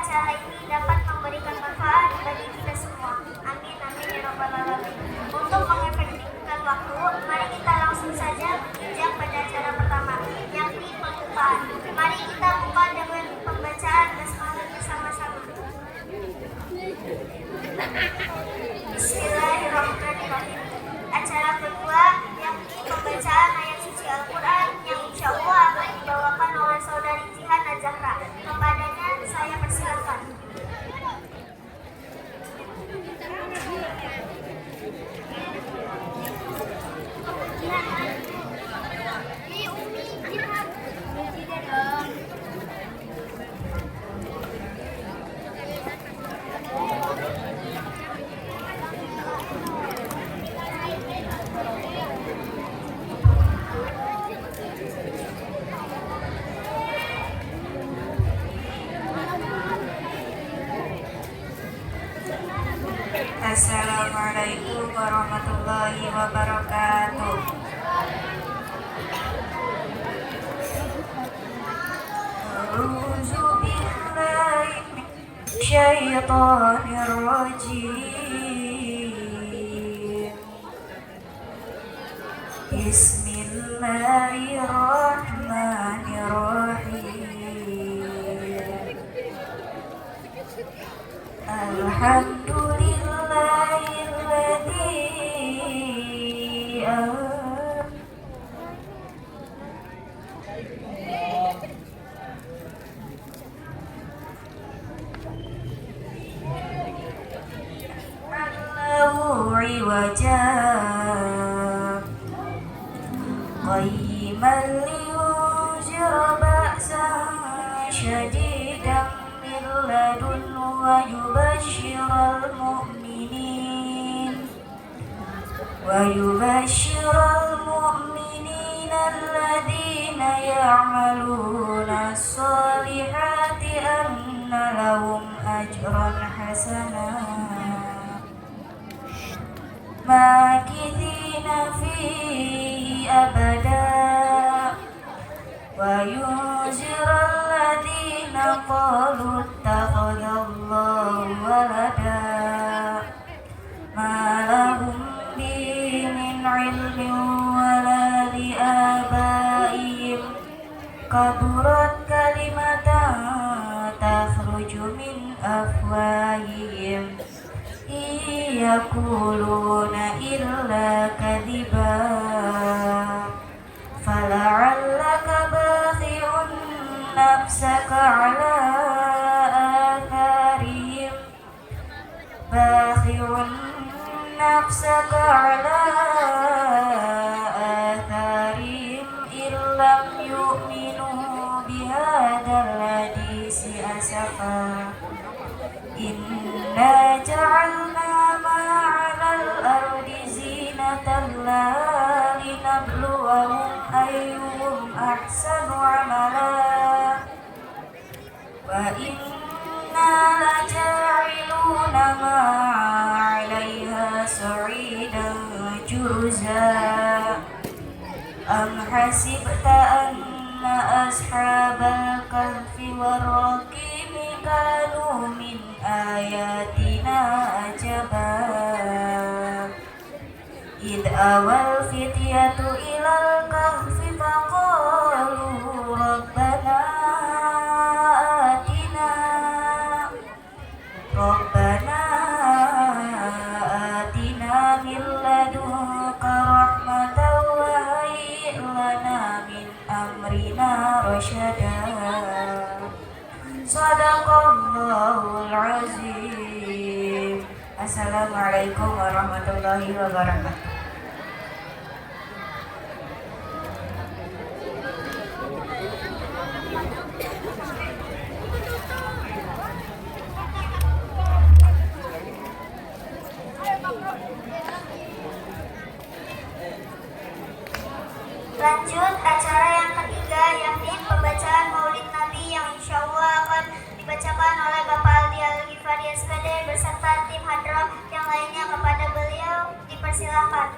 acara ini dapat memberikan manfaat bagi kita semua. Amin, amin ya rabbal alamin. Untuk mengefektifkan waktu, mari kita langsung saja berpinjam pada acara pertama, yakni pembukaan. Mari kita buka dengan pembacaan basmalah bersama-sama. Bismillahirrahmanirrahim. Acara kedua yakni pembacaan ayat suci Al-Quran yang insya Allah akan dibawakan oleh saudari Jihan Nazahra. Kepadanya saya persilakan. Assalamualaikum warahmatullahi wabarakatuh. A'udzu billahi minasyaitonir rajim. Bismillahirrahmanirrahim. Wajah qayyiman liyunzira ba'san syadidan min ladunhu wa yubashshiral mu'minin alladhina ya'maluna as-salihati anna lahum ajran hasanan makithina fihi abada wa yunzira alladhina qalu ittakhadallahu walada ma lahum bihi min ilmin wala li abaihim kaburat kalimatan takhruju min afwahihim yaquluna illa kadhiba fala'allaka bakhi'un nafsaka ala atharihim illam yu'minu bihadzal hadisi asafa. Inna ja'alna ma'alal ardi zinatan linabluwahum ayyuhum ahsanu amala wa inna laja'iluna ma'alaiha sa'idan jurza. Am hasibta anna ashabal kahfi warraqimi kanu min ayatina ajaba id awal fityatu ilal kahfi faqalu rabbana atina min ladunka rahmatan wa hayyi' lana min amrina rasyada. Sadaqallahul azim. Assalamualaikum warahmatullahi wabarakatuh. Lanjut acara yang ketiga yakni pembacaan Maulid Nabi yang insya Allah akan dibacakan oleh Bapak Aldi Al-Ghifari SPD beserta tim hadrah yang lainnya. Kepada beliau dipersilakan.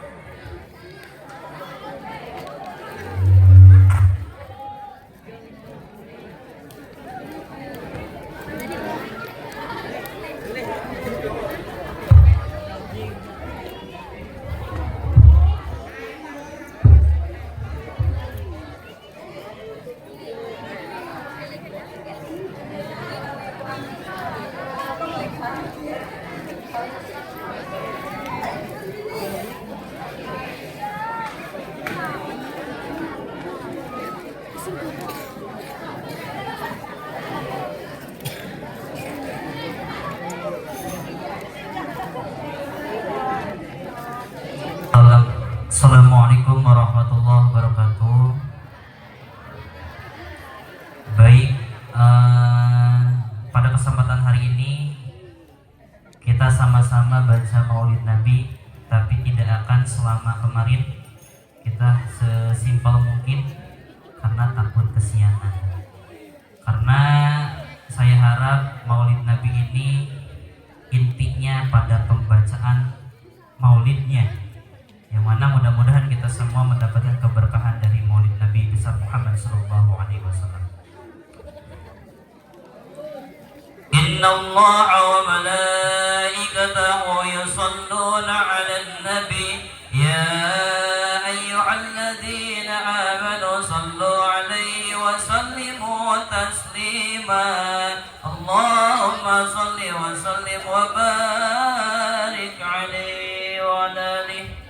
Assalamualaikum warahmatullahi wabarakatuh. Baik, pada kesempatan hari ini kita sama-sama baca Maulid Nabi, tapi tidak akan selama kemarin. Kita sesimpel mungkin karena takut kesiangan. Karena saya harap Maulid Nabi ini intinya pada pembacaan maulidnya, yang mana mudah-mudahan kita semua mendapatkan keberkahan dari Maulid Nabi besar Muhammad sallallahu alaihi wasallam. Inna Allah wa malaikatahu yusalluna 'alan nabi ya ayyuhalladzina amanu sallu 'alaihi wa sallimu taslima. Allahumma salli wa sallim wa barik 'alaihi wa ala alihi.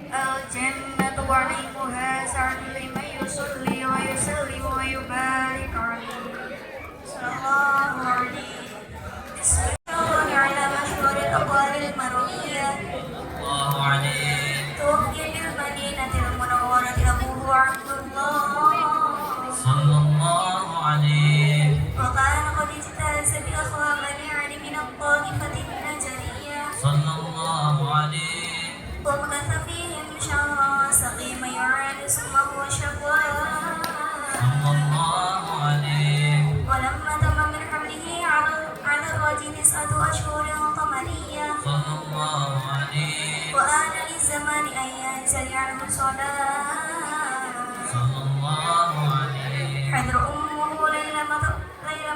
Al-jannatu wa'rifuha sa'adu liman yusalli wa yusallim wa yubarik alaihi. Sallallahu alaihi. Bismillahirrahmanirrahim. Ala masyhuril aqwalil marwiyah. Allahu alaihi. Tuwfiya bil madinatil munawwarati Abuhu Abdullah. Sallallahu alaihi. Wa kana qad ijtaza bi akhwabani 'ali min at-ta'ifatin najariyah. Sallallahu alaihi. ومكث فيهم شهرا سقيما يعاني سمه وشكواه. Sallallahu alaihi. ولما تم من حمله على الرجل 9 أشهر قمرية. Sallallahu alaihi. وآن للزمان أن ينزل عنه صلاة. Sallallahu alaihi. حذر أمه ليل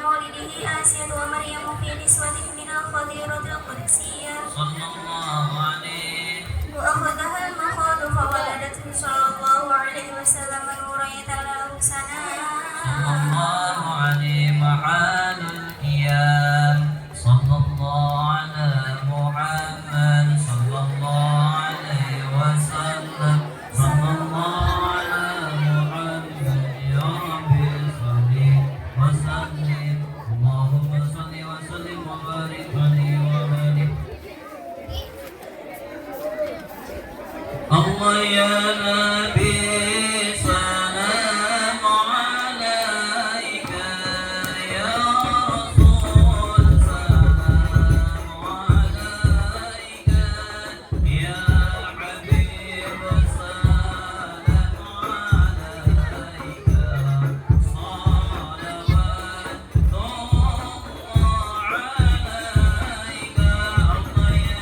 مولده آسية ومريم في نسوة من الخضيرة القدسية. Sallallahu alaihi. وأخذها المخاض فولدته صلى الله عليه وسلم نورا يتلألأ سناه. Sallallahu alaihi. Ma'alul qiyam. Sallallahu ala Muhammad. Sallallahu alaihi wasallam. Sallallahu ala Muhammad. Ya Rabbi salli wa sallim. Allahumma salli wa sallim wa barik alaihi wa barik. Allah ya Nabi salam alaika, ya Rasul salam alaika, ya Habib salam alaika, salawatullah alaika. Allah ya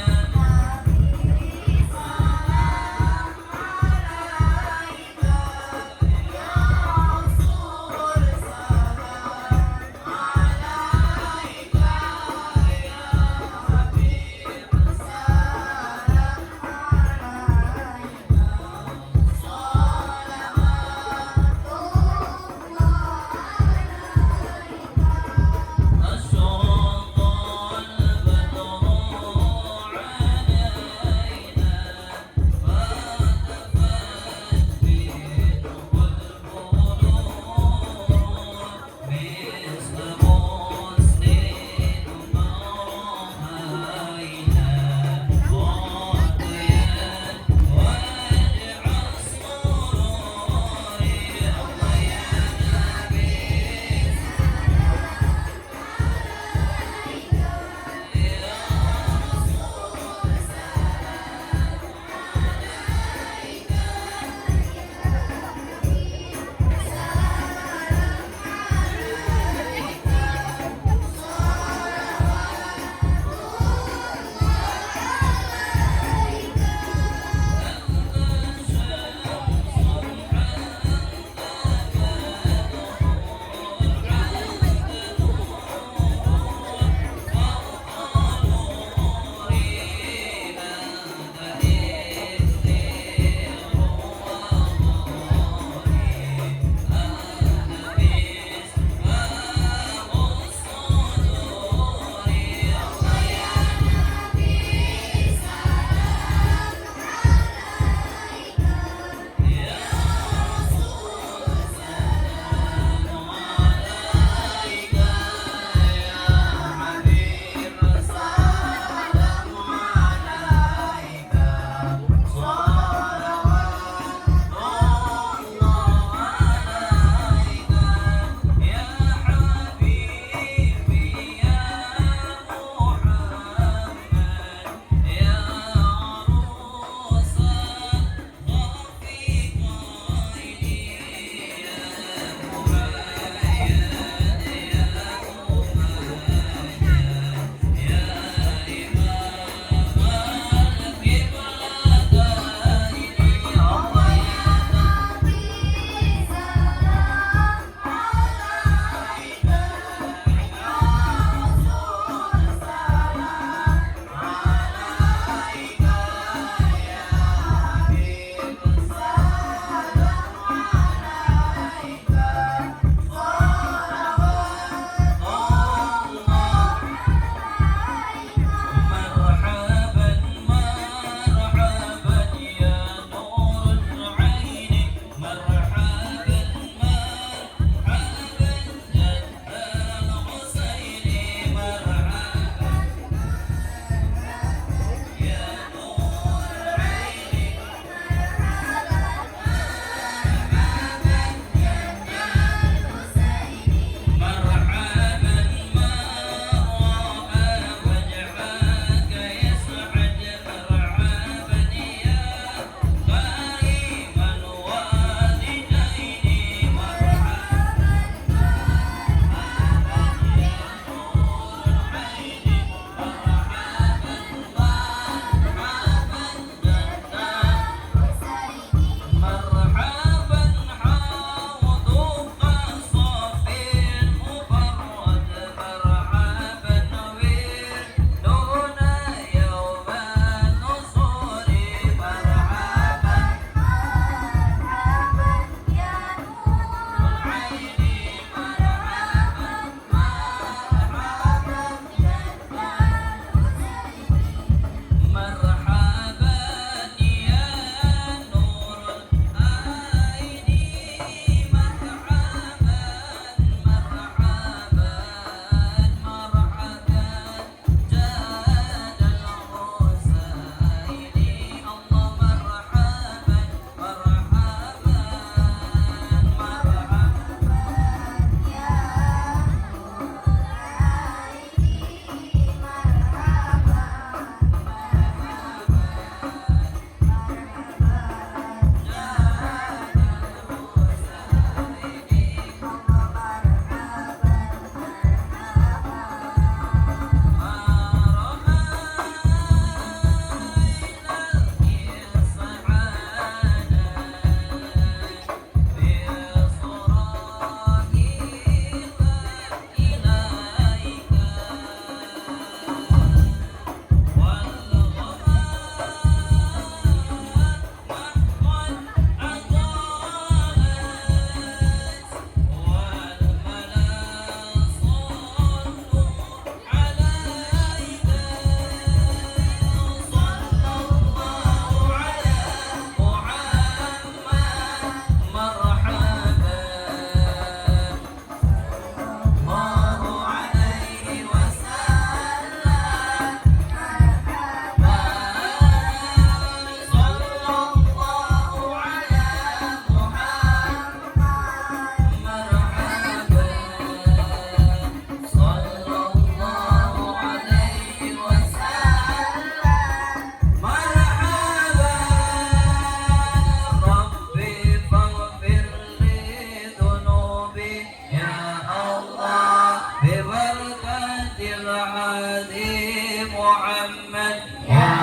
العظيم محمد يا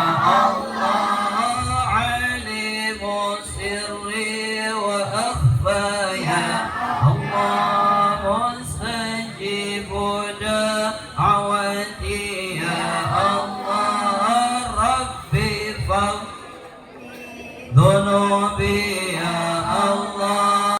الله عليم سري وأخفى يا الله مستجيب دعوتي يا الله ربي فاغفر ذنوبي يا الله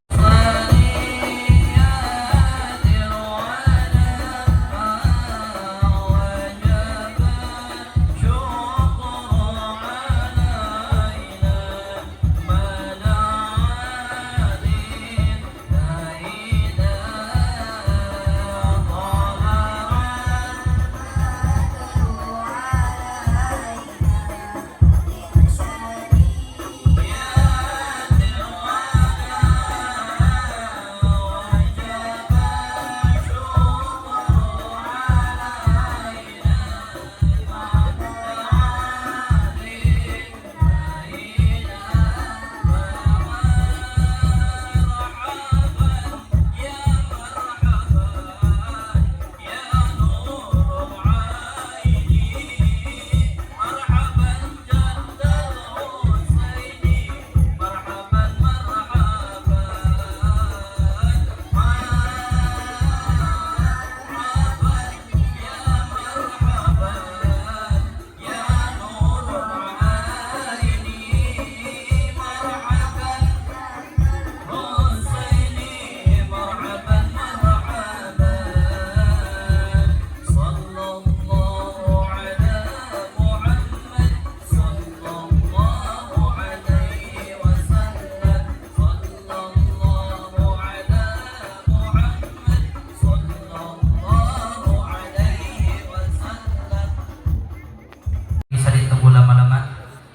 bisa ditunggu lama-lama.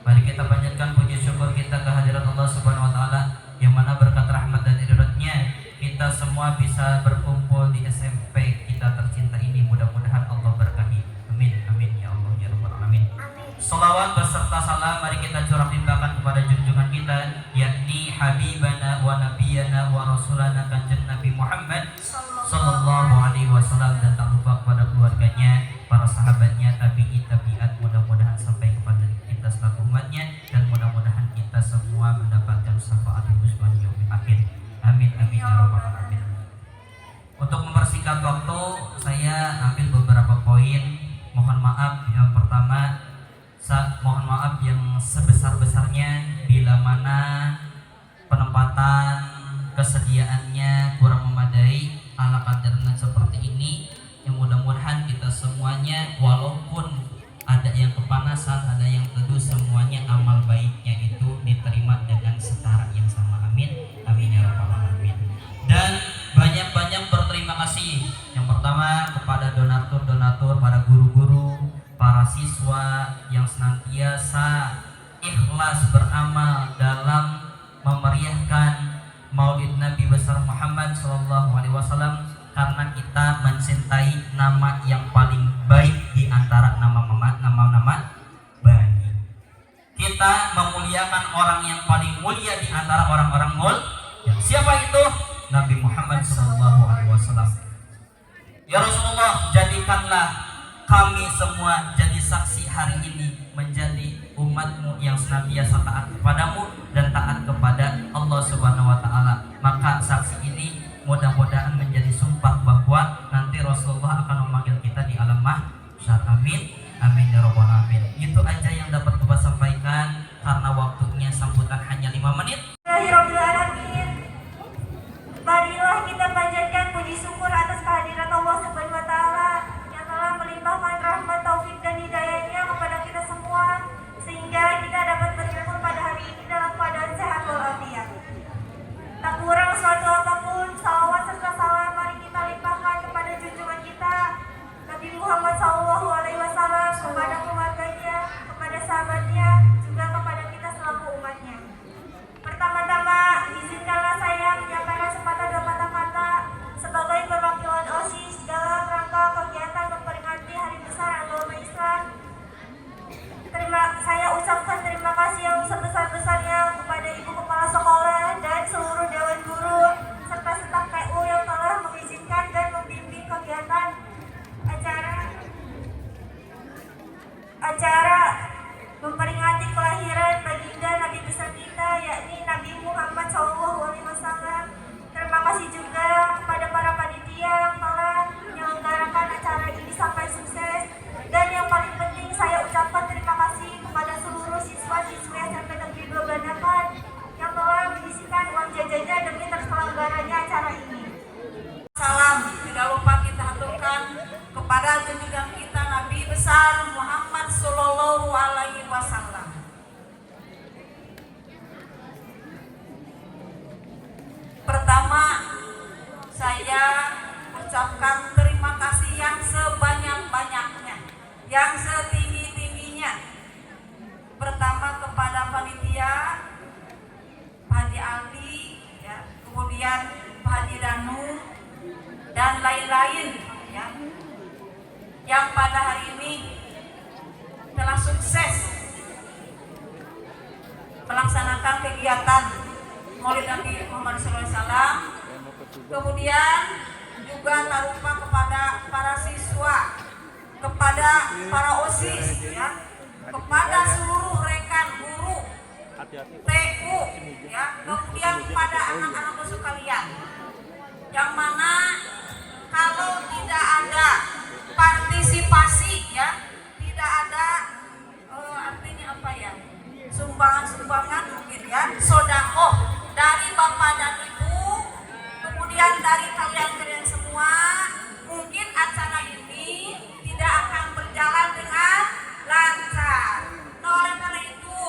Mari kita panjatkan puji syukur kita kehadirat Allah Subhanahu wa taala yang mana berkat rahmat dan ridho-Nya kita semua bisa berkumpul di SMP kita tercinta ini. Mudah-mudahan Allah berkahi. Amin amin ya Allah ya rabbal alamin. Salawat beserta salam mari kita curah limpahkan kepada junjungan kita yakni habibana wa nabiyana wa rasulana kanjeng Nabi Muhammad sallallahu alaihi wasallam, dan tak lupa kepada keluarganya, para sahabatnya, tabi'in tabi'at, mudah-mudahan sampai kepada kita selaku umatnya, dan mudah-mudahan kita semua mendapatkan syafaatul husnul yaumil akhir. Amin amin ya rabbal alamin. Untuk mempersingkat waktu, saya ambil beberapa poin. Mohon maaf yang pertama, mohon maaf yang sebesar-besarnya bila mana penempatan kesediaannya kurang memadai ala kadarnya seperti ini. Yang mudah-mudahan kita semuanya walaupun ada yang kepanasan, ada yang teduh, semuanya amal baiknya itu diterima dengan setara yang sama. Amin amin ya rabbal alamin. Dan banyak-banyak berterima kasih. Yang pertama kepada donatur-donatur, para guru-guru, para siswa yang senantiasa ikhlas beramal dalam memeriahkan Maulid Nabi besar Muhammad sallallahu alaihi wasallam, karena kita mencintai nama yang paling baik di antara nama-nama baik. Kita memuliakan orang yang paling mulia di antara orang-orang mulia. Siapa itu? Nabi Muhammad sallallahu alaihi wasallam. Ya Rasulullah, jadikanlah kami semua jadi saksi hari ini menjadi umatmu yang senantiasa taat kepadamu dan taat kepada Allah Subhanahu wa taala. Maka saksi ini mudah-mudahan menjadi sumpah bahwa nanti Rasulullah akan memanggil kita di alam mahsyar. Amin amin ya rabbal alamin. Itu aja yang dapat Bapak sampaikan karena waktunya sambutan hanya 5 menit. Bismillahirrahmanirrahim. Marilah kita panjatkan puji syukur atas kehadiran Allah Subhanahu wa taala yang telah melimpahkan rahmat, taufik dan hidayahnya kepada kita semua sehingga kita dapat berilmu pada hari ini dalam keadaan sehat walafiat. Tak kurang suatu apapun, salawat serta salam mari kita limpahkan kepada junjungan kita Nabi Muhammad SAW, kepada keluarganya, kepada sahabatnya, juga kepada kita selaku umatnya. Pertama-tama, izinkanlah saya menyampaikan sepatah dua patah kata sebagai perwakilan OSIS dalam rangka kegiatan memperingati Hari Besar Agama Islam. Saya ucapkan terima kasih yang sebesar-besarnya kepada Ibu Kepala Sekolah dan seluruh Dewan Guru serta staf PU yang telah mengizinkan dan membimbing kegiatan acara acara memperingati kelahiran baginda Nabi besar kita, yakni Nabi Muhammad SAW. Terima kasih juga kepada para panitia yang telah menyelenggarakan acara ini sampai sukses. Dan yang paling penting saya ucapkan terima kasih kepada seluruh siswa-siswi SMP Negeri 2 Bandakan yang telah menyisihkan uang jajannya demi terselenggaranya acara ini. Salam tidak lupa kita aturkan kepada junjungan kita Nabi besar Muhammad Sallallahu Alaihi Wasallam. Pertama, saya ucapkan terima kasih yang sebanyak-banyaknya, yang setinggi-tingginya. Pertama kepada panitia Pak Haji Aldi, ya, kemudian Pak Haji Danu, dan lain-lain, ya, yang pada hari ini telah sukses melaksanakan kegiatan Maulid Nabi Muhammad SAW. Kemudian juga tak lupa kepada para siswa, kepada para OSIS, ya, kepada seluruh rekan guru TU, ya, kemudian kepada anak-anakku sekalian, yang mana kalau tidak ada partisipasi, ya, tidak ada artinya apa ya, sumbangan mungkin, ya, sodakoh dari Bapak dan Ibu, kemudian dari kalian-kalian semua, mungkin acara ini tidak akan berjalan dengan lancar. Nah, oleh karena itu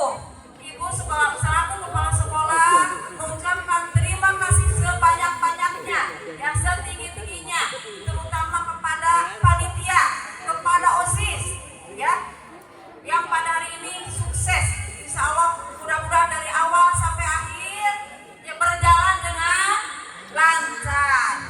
Ibu selaku kepala sekolah mengucapkan terima kasih sebanyak-banyaknya, yang setinggi-tingginya, terutama kepada panitia, kepada OSIS, ya, yang pada hari ini sukses. Insya Allah mudah-mudahan dari awal sampai akhir ya berjalan dengan lancar.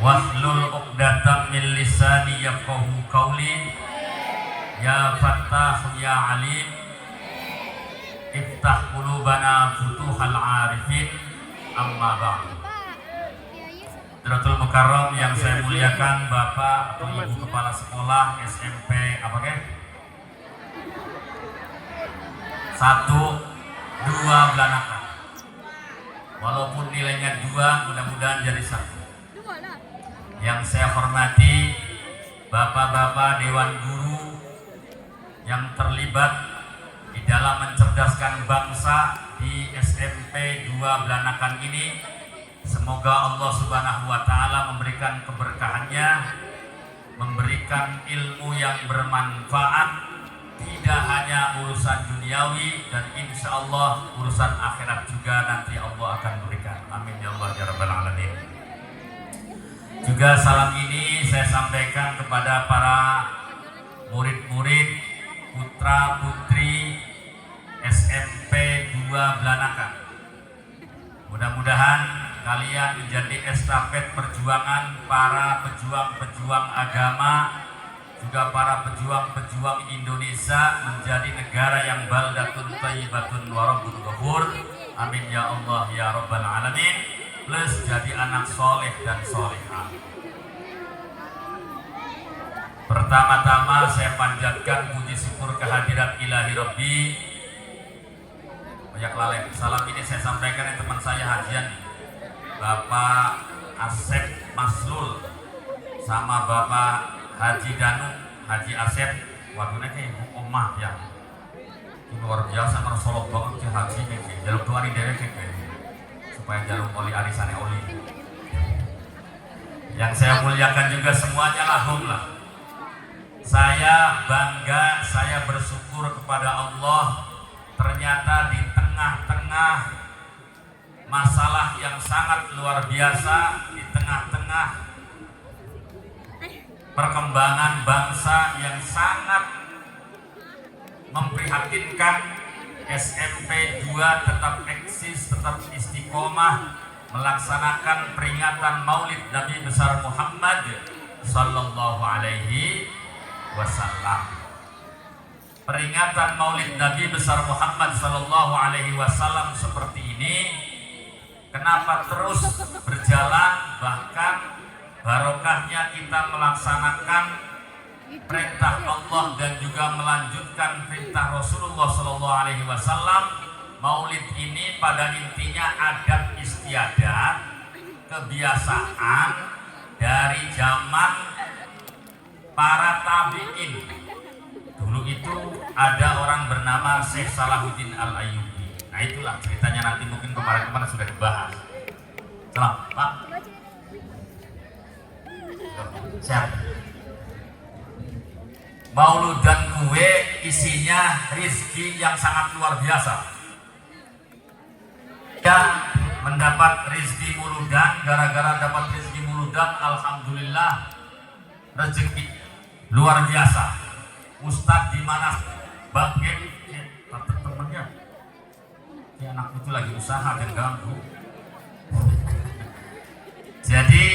wahlul 'uqdatam min lisani yafqahu qawli. Ya Fattah ya Alim, iftah qulubana futuhal arifin. Amma ba'du. Hadratul Mukarram yang saya muliakan Bapak atau Ibu Kepala Sekolah SMP apa ke? 1, 2 Belanakan. Walaupun nilainya 2, mudah-mudahan jadi 1. Yang saya hormati Bapak-bapak Dewan Guru yang terlibat di dalam mencerdaskan bangsa di SMP 2 Belanakan ini, semoga Allah Subhanahu wa Ta'ala memberikan keberkahannya, memberikan ilmu yang bermanfaat, tidak hanya urusan duniawi dan insya Allah urusan akhirat juga nanti Allah akan berikan. Amin ya Allah ya Rabbal Alamin. Juga salam ini saya sampaikan kepada para murid-murid putra putri SMP 2 Belanakan. Mudah-mudahan kalian menjadi estafet perjuangan para pejuang-pejuang agama, juga para pejuang-pejuang Indonesia menjadi negara yang baldatun thayyibatun wa rabbun ghafur. Amin ya Allah ya Rabbal Alamin. Plus jadi anak soleh dan solehah. Pertama-tama saya panjatkan puji syukur kehadirat Ilahi Rabbi. Banyak lalai. Salam ini saya sampaikan ke teman saya Hajian, Bapak Asep Maslul sama Bapak Haji Danu, Haji Asep. Waduh ini omah ya. Ini luar biasa mersolok banget ke Haji ini. Jaluk doa di derek supaya jaluk oli arisannya oli. Yang saya muliakan juga semuanya lah. Saya bangga, saya bersyukur kepada Allah. Ternyata di tengah-tengah masalah yang sangat luar biasa, di tengah-tengah perkembangan bangsa yang sangat memprihatinkan, SMP 2 tetap eksis, tetap istiqomah melaksanakan peringatan Maulid Nabi besar Muhammad sallallahu alaihi wasallam. Peringatan Maulid Nabi besar Muhammad sallallahu alaihi wasallam seperti ini kenapa terus berjalan, bahkan barokahnya kita melaksanakan perintah Allah dan juga melanjutkan perintah Rasulullah sallallahu alaihi wasallam. Maulid ini pada intinya adat istiadat, kebiasaan dari zaman para tabi'in. Dulu itu ada orang bernama Syekh Salahuddin Al-Ayyubi. Nah itulah ceritanya, nanti mungkin kemarin-kemarin sudah dibahas. Salam, Pak. Siap. Maulud dan kue isinya rizki yang sangat luar biasa. Ya, mendapat rizki muludan, gara-gara dapat rizki muludan, alhamdulillah rezeki luar biasa. Ustadz di mana bagian teman-temannya, si anak itu lagi usaha dan ganggu. Jadi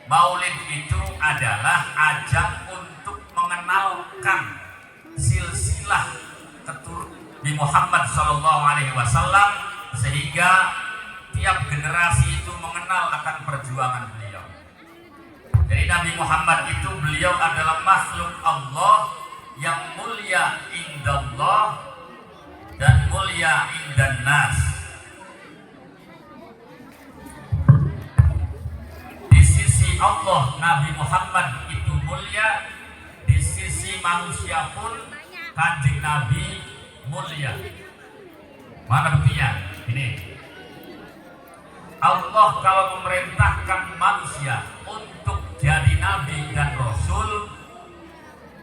Maulid itu adalah ajang untuk mengenalkan silsilah keturunan Nabi Muhammad Sallallahu Alaihi Wasallam, sehingga tiap generasi itu mengenal akan perjuangan beliau. Jadi Nabi Muhammad itu beliau adalah makhluk Allah yang mulia indallah dan mulia indan nas. Di sisi Allah Nabi Muhammad itu mulia, di sisi manusia pun Kanjeng Nabi mulia. Mana buktinya? Ini Allah kalau memerintahkan manusia untuk jadi nabi dan rasul,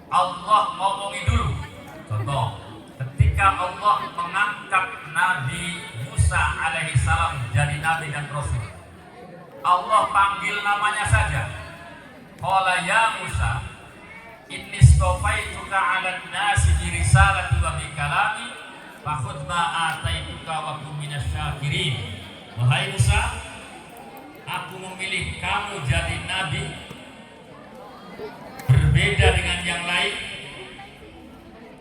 Allah ngomongi dulu. Contoh, ketika Allah mengangkat Nabi Musa alaihi salam jadi nabi dan rasul, Allah panggil namanya saja. Qala ya Musa, inni stofaituka 'alan nasi bi risalati wa bi kalami fakhudh ma ataituka wa kum minasy syakirin. Wahai Musa, aku memilih kamu jadi nabi berbeda dengan yang lain,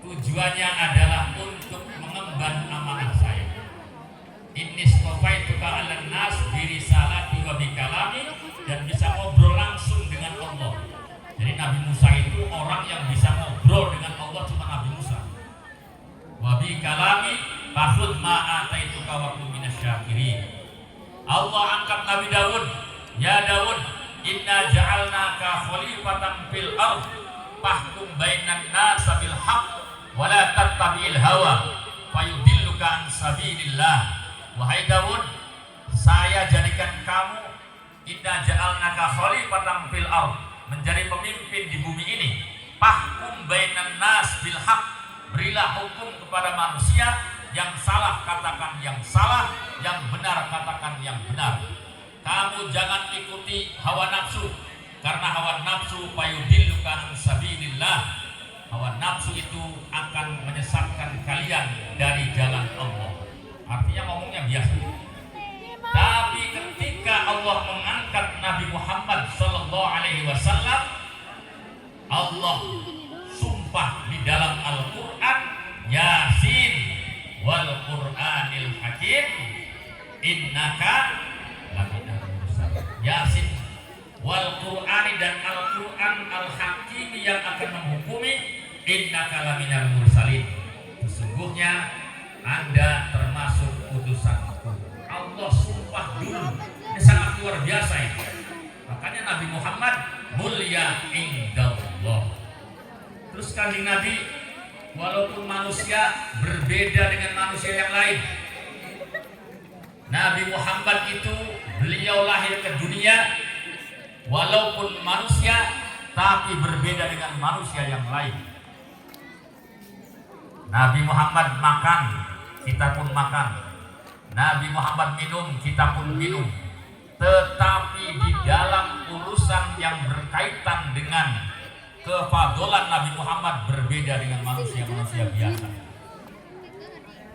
tujuannya adalah untuk mengemban amanah saya. Inni stofaituka 'alan nas bi risalati wa bi kalami, dan bisa ngobrol langsung dengan Allah. Jadi Nabi Musa itu orang yang bisa ngobrol dengan Allah, cuma Nabi Musa. Wa bi kalami fakhudh ma ataituka wa kun minasyakirin. Allah angkat Nabi Daud, ya Daud, inna ja'alnaka khalifatan fil ardh fahkum bainan nas bil haqq wa la tattabi'il hawa fayudilluka an sabilillah. Wahai Daud, saya jadikan kamu, inna ja'alnaka khalifatan fil ardh, menjadi pemimpin di bumi ini. Fahkum bainan nas bil haqq, berilah hukum kepada manusia, yang salah katakan yang salah, yang benar katakan yang benar. Kamu jangan ikuti hawa nafsu, karena hawa nafsu fayudilluka an sabilillah. Hawa nafsu itu akan menyesatkan kalian dari jalan Allah. Artinya ngomongnya biasa. Tapi ketika Allah mengangkat Nabi Muhammad sallallahu alaihi wasallam, Allah sumpah di dalam Al-Qur'an, Yasin wal Qur'anil Hakim innaka laminal mursalin. Yasin wal Qur'ani, dan Al-Qur'an Al-Hakim yang akan menghukumi, innaka laminal mursalin, sesungguhnya Anda termasuk utusanku. Allah sumpah dulu. Ini sangat luar biasa ini. Makanya Nabi Muhammad mulia indallah. Terus Kanjeng Nabi, walaupun manusia berbeda dengan manusia yang lain, Nabi Muhammad itu beliau lahir ke dunia walaupun manusia, tapi berbeda dengan manusia yang lain. Nabi Muhammad makan, kita pun makan. Nabi Muhammad minum, kita pun minum. Tetapi di dalam urusan yang berkaitan dengan kefadolan Nabi Muhammad berbeda dengan manusia-manusia biasa.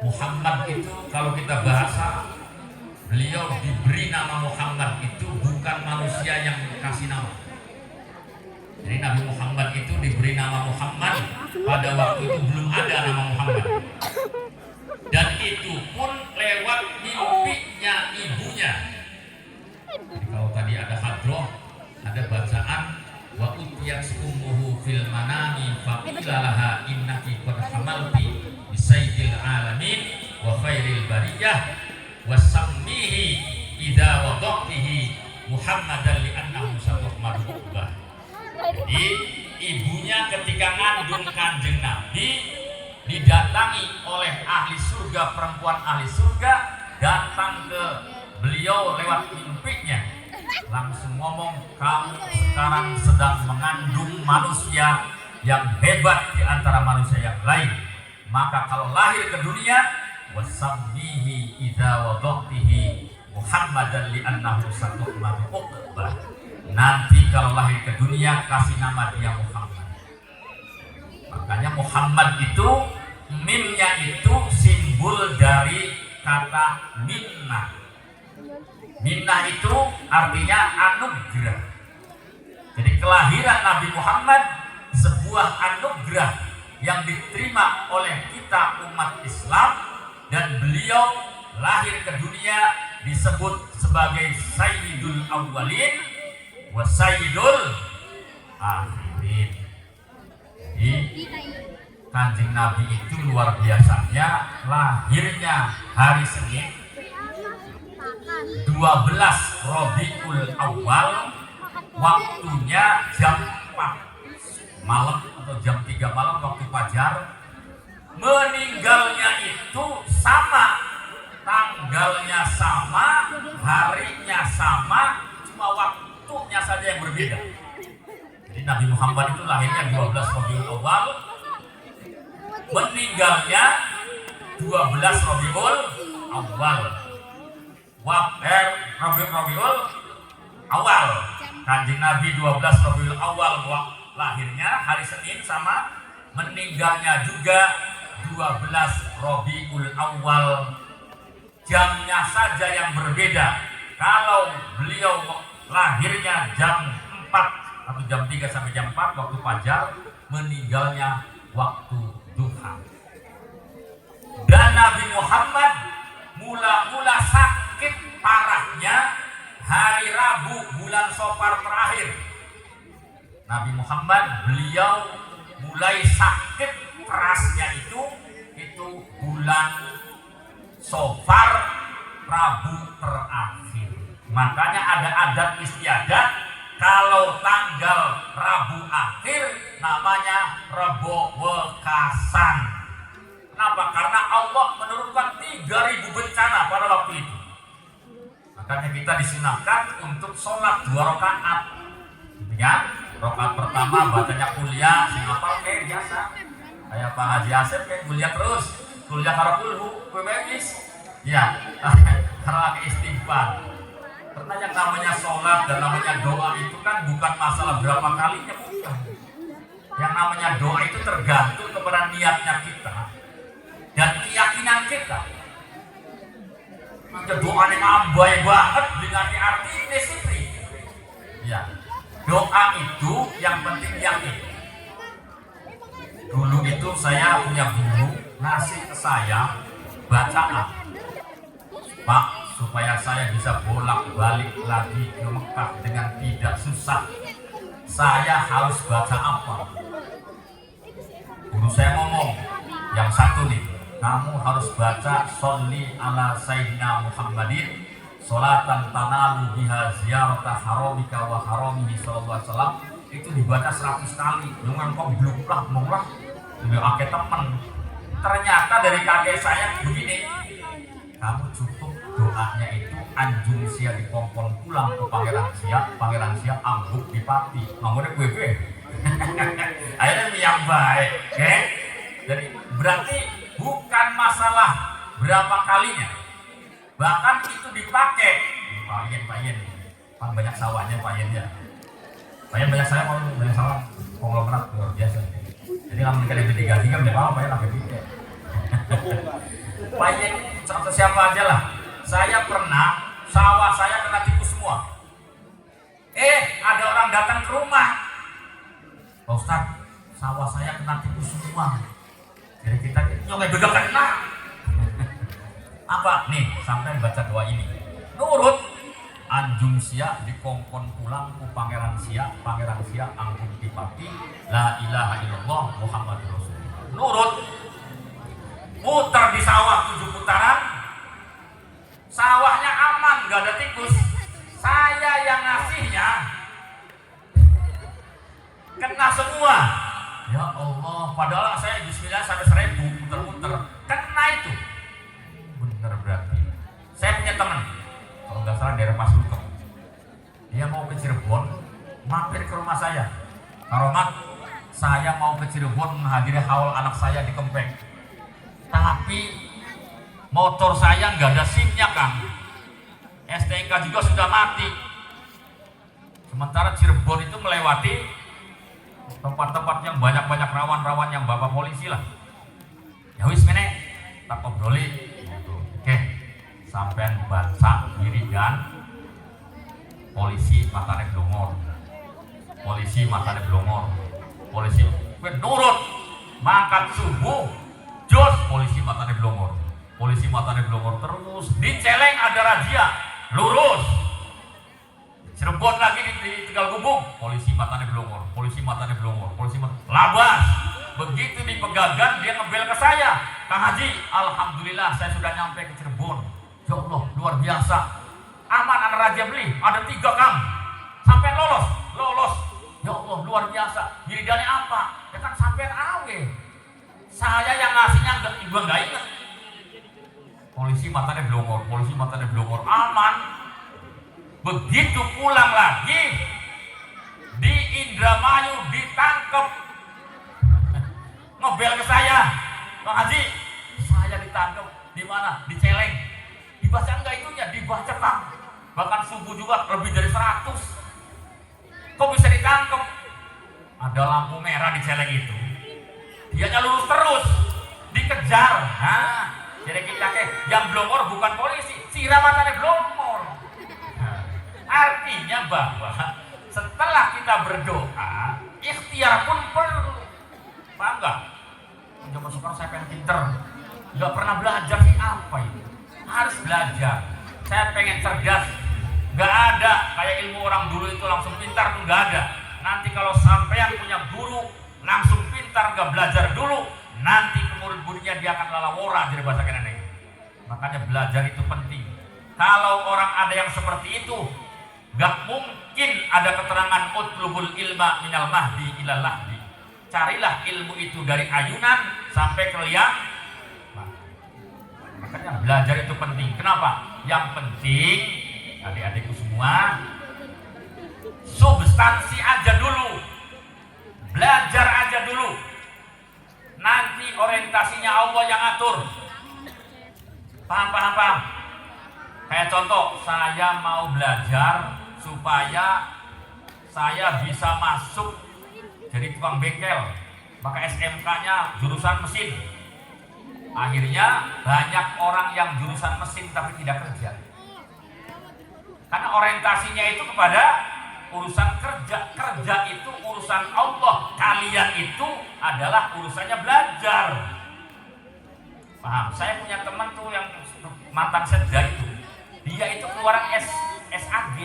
Muhammad itu kalau kita bahasa, beliau diberi nama Muhammad itu bukan manusia yang kasih nama. Jadi Nabi Muhammad itu diberi nama Muhammad pada waktu itu belum ada nama Muhammad. Dan itu pun lewat mimpinya ibunya. Jadi kalau tadi ada hadroh, ada bacaan, wa utiyat ummuhu fil manami faqila laha innaki qad hamalti bi sayyidil alamin wa khairil bariyah wa sammihi idza wada'tihi Muhammadan li annahu satuhmadu ubah. Jadi ibunya ketika ngandung Kanjeng Nabi didatangi oleh ahli surga, perempuan ahli surga datang ke beliau lewat mimpinya, langsung ngomong, kamu sekarang sedang mengandung manusia yang hebat di antara manusia yang lain. Maka kalau lahir ke dunia, wasammihi idza wada'tihi Muhammadan li annahu satuhmadu ubah. Nanti kalau lahir ke dunia kasih nama dia Muhammad. Makanya Muhammad itu mimnya itu simbol dari kata minnah. Minnah itu artinya anugerah. Jadi kelahiran Nabi Muhammad sebuah anugerah yang diterima oleh kita umat Islam, dan beliau lahir ke dunia disebut sebagai Sayyidul Awwalin wa Sayyidul Akhirin. Jadi Kanjeng Nabi itu luar biasanya, lahirnya hari Senin 12 Rabiul Awal, waktunya jam 4 malam atau jam 3 malam waktu fajar. Meninggalnya itu sama, tanggalnya sama, harinya sama, cuma waktunya saja yang berbeda. Jadi Nabi Muhammad itu lahirnya 12 Rabiul Awal, meninggalnya 12 Rabiul Awal. Rabiul Awal. Kanjeng Nabi 12 Rabiul Awal lahirnya hari Senin sama, meninggalnya juga 12 Rabiul Awal. Jamnya saja yang berbeda. kalau beliau lahirnya jam 4 atau jam 3 sampai jam 4 waktu fajar, meninggalnya waktu duha. Dan Nabi Muhammad mula-mula sakit parahnya hari Rabu bulan Safar terakhir. Nabi Muhammad beliau mulai sakit kerasnya itu bulan Safar Rabu terakhir. Makanya ada adat istiadat kalau tanggal Rabu akhir namanya Rebo Wekasan. Kenapa? Karena Allah menurunkan 3.000 bencana pada waktu itu. Makanya kita disunahkan untuk sholat 2 rakaat. Ya, rakaat pertama bacanya kuliah, sing hafal kayak biasa. Kayak Pak Haji Asep kayak kuliah terus, kuliah karakulhu, bebis. Ya, karena istighfar. Karena yang namanya sholat dan namanya doa itu kan bukan masalah berapa kalinya, bukan. Yang namanya doa itu tergantung kepada niatnya kita dan keyakinan kita. Ada doa yang abai banget dengan arti nesipri. Ya, doa itu yang penting yakin. Dulu itu saya punya guru ngasih ke saya bacaan, Pak, supaya saya bisa bolak-balik lagi ke Mekah dengan tidak susah, saya harus baca apa? Guru saya ngomong, yang satu nih, kamu harus baca sholli ala sayyidina Muhammadin sholatan tanalu biha ziyarata haramika wa haramihi sallallahu alaihi wasallam. Itu dibaca 100 kali. Jangan kok bluk-blak murah. Lebih akeh temen. Ternyata dari kakek saya begini, kamu cukup doanya itu anjung sia dikompol pulang ke Pangeran Sia ambuk di Pati. Ngomongnya gue. Akhirnya yang baik, oke? Jadi berarti bukan masalah berapa kalinya, bahkan itu dipakai. Pak Yen, kan banyak sawahnya Pak Yen ya. Pak Yen banyak sawah, banyak sawah, konglomerat luar biasa. Jadi kalau mereka digaji kan tidak apa-apa ya, lagi pikir. Pak Yen, contoh siapa aja lah. Saya pernah sawah saya kena tikus semua. Ada orang datang ke rumah. Pak Ustaz, sawah saya kena tikus semua. Jadi kita nyongai begal kena. Apa? Nih, sampai baca doa ini. Nurut anjung sia dikongkon pulang ku Pangeran Sia angkung dipati la ilaha illallah Muhammadur Rasulullah. Nurut. Muter di sawah 7 putaran. Sawahnya aman, gak ada tikus. Saya yang ngasihnya kena semua. Ya Allah, padahal saya bismillah sampai 1000 muter-muter. Kena itu. Bener berarti. Saya punya teman, kalau nggak salah daerah Pasuruan. Dia mau ke Cirebon, mampir ke rumah saya. Karomat, saya mau ke Cirebon menghadiri haul anak saya di Kempeng. Tapi motor saya nggak ada SIM-nya, Kang. STNK juga sudah mati. Sementara Cirebon itu melewati tempat-tempat yang banyak rawan-rawan yang bapak polisi lah. Ya wis mene, tak obroli. Oke, sampean baca wiridan polisi matane blongor. Polisi nurut mangkat subuh jos polisi matane blongor. Terus di Celeng ada razia lurus. Cirebon lagi di Tegalgubung, polisi matane blongor. Labas. Begitu di Pegagan dia ngebel ke saya, Kang Haji, alhamdulillah saya sudah nyampe ke Cirebon. Ya Allah, luar biasa. Aman anak raja beli, ada 3 Kang. Sampai lolos. Ya Allah, luar biasa. Wiridannya apa? Ya kan sampai awe. Saya yang ngasihnya enggak ingat. Polisi matanya blongor, aman. Begitu pulang lagi di Indramayu ditangkap, ngebel ke saya, Bang Haji, saya ditangkap di mana? Di Celeng. Dibaca enggak itunya? Dibaca, Kang. Bahkan subuh juga lebih dari 100. Kok bisa ditangkap? Ada lampu merah di Celeng itu. Dianya lurus terus, dikejar. Nah, jadi kita yang blongor bukan polisi, siramannya blongor. Artinya bahwa setelah kita berdoa, ikhtiar pun perlu. Paham nggak? Zaman sekarang saya pengen pinter, nggak pernah belajar sih apa itu? Harus belajar. Saya pengen cerdas, nggak ada kayak ilmu orang dulu itu langsung pintar tuh, nggak ada. Nanti kalau sampean punya guru langsung pintar, nggak belajar dulu, nanti murid-muridnya dia akan lalawora dari bahasa Kenaneng. Makanya belajar itu penting. Kalau orang ada yang seperti itu, nggak mungkin ada keterangan utlubul ilma minal mahdi ilal lahdi. Carilah ilmu itu dari ayunan sampai ke liang. Makanya belajar itu penting. Kenapa? Yang penting adik-adikku semua, substansi aja dulu, belajar aja dulu. Nanti orientasinya Allah yang atur. Paham? Kayak contoh, saya mau belajar supaya saya bisa masuk jadi tukang bengkel, maka SMK-nya jurusan mesin. Akhirnya banyak orang yang jurusan mesin tapi tidak kerja. Karena orientasinya itu kepada urusan kerja. Kerja itu urusan Allah. Kalian itu adalah urusannya belajar. Paham? Saya punya teman tuh yang mantan setda itu. Dia itu keluaran SAG.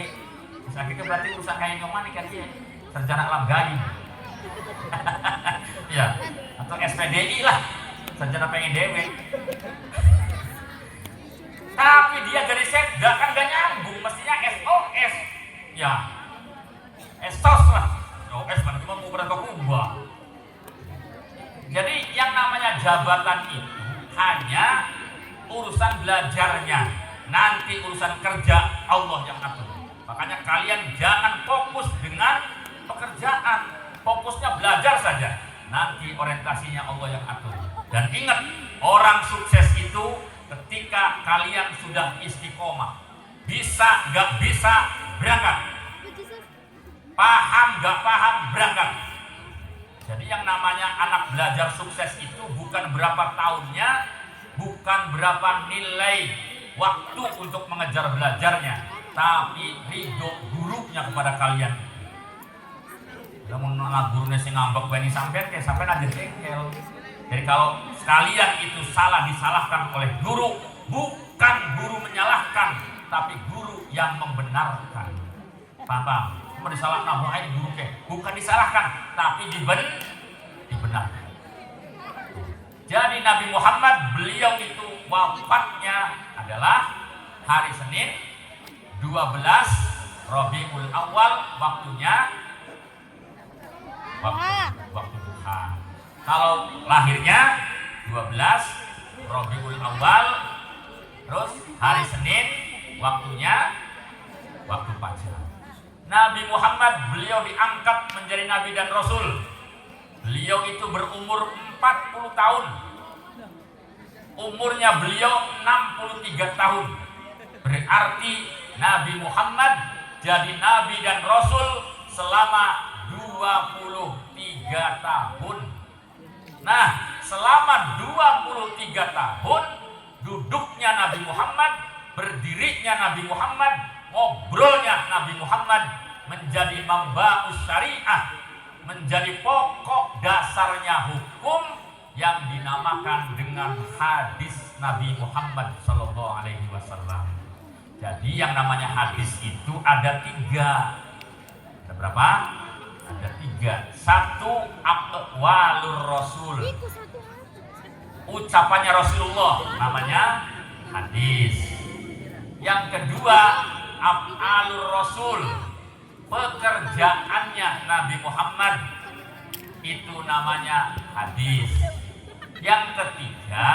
SAG itu berarti urusan kayak nyoman kan dia. Sarjana alam gaib. Ya, atau SPDI lah. Sarjana pengen dewe. Tapi dia dari setda kan gak nyambung, mestinya SOS. Ya, SOS lah. SOS mana cuma mau berapa kubah. Jadi yang namanya jabatan itu hanya urusan belajarnya. Nanti urusan kerja Allah yang atur. Makanya kalian jangan fokus dengan pekerjaan, fokusnya belajar saja. Nanti orientasinya Allah yang atur. Dan ingat, orang sukses itu ketika kalian sudah istiqomah, bisa gak bisa berangkat, paham gak paham berangkat. Jadi yang namanya anak belajar sukses itu bukan berapa tahunnya, bukan berapa nilai waktu untuk mengejar belajarnya, tapi ridho gurunya kepada kalian. Namun gurunya sing ngambek bani sampean kayak sampean aja jengkel. Jadi kalau sekalian itu salah disalahkan oleh guru, bukan guru menyalahkan, tapi guru yang membenarkan. Paham? Cuma disalahkan, wah ini guru ke, bukan disalahkan, tapi dibenarkan. Jadi Nabi Muhammad, beliau itu wafatnya adalah hari Senin 12 Rabiul Awal, waktunya waktu duha. Kalau lahirnya 12 Rabiul Awal, terus hari Senin waktunya waktu fajar. Nabi Muhammad, beliau diangkat menjadi Nabi dan Rasul. Beliau itu berumur 40 tahun. Umurnya beliau 63 tahun. Berarti Nabi Muhammad jadi Nabi dan Rasul selama 23 tahun. Nah, selama 23 tahun duduknya Nabi Muhammad, berdirinya Nabi Muhammad, ngobrolnya Nabi Muhammad menjadi mamba'us syariah, menjadi pokok dasarnya hukum yang dinamakan dengan hadis Nabi Muhammad SAW. Jadi yang namanya hadis itu ada 3. Ada berapa? Ada 3. 1, aqwalur Rasul, ucapannya Rasulullah, namanya hadis. Yang kedua, af'alur Rasul, pekerjaannya Nabi Muhammad, itu namanya hadis. Yang ketiga,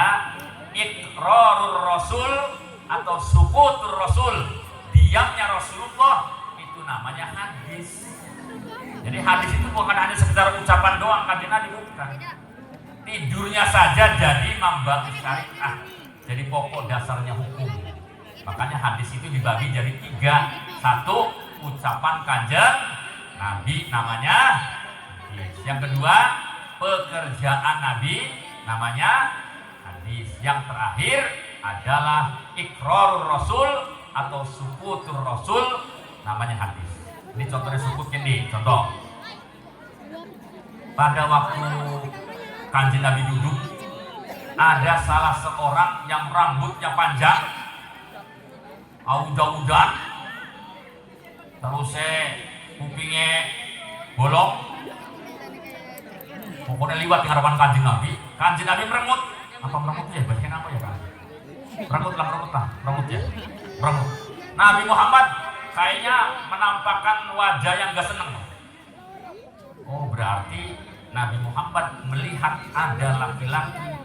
iqrarur Rasul atau sukutur Rasul, diamnya Rasulullah, itu namanya hadis. Jadi hadis itu bukan hanya sekedar ucapan doang, kata Nabi, bukan. Tidurnya saja jadi mamba'us syariah, jadi pokok dasarnya hukum. Makanya hadis itu dibagi jadi 3. 1, ucapan kanjeng Nabi, namanya hadis. Yang kedua, pekerjaan Nabi, namanya hadis. Yang terakhir adalah iqrarur Rasul atau sukutur Rasul, namanya hadis. Ini contohnya sukut ini, contoh. Pada waktu Kanjeng Nabi duduk, ada salah seorang yang rambutnya panjang, audah-udah, terus kupingnya bolong, pokoknya liwat di hadapan Kanjeng Nabi. Kanjeng Nabi meremut. Apa meremut ya? Bagian apa ya kan? Meremut ya. Meremut. Nabi Muhammad kayaknya menampakkan wajah yang gak seneng. Oh, berarti Nabi Muhammad melihat ada laki-laki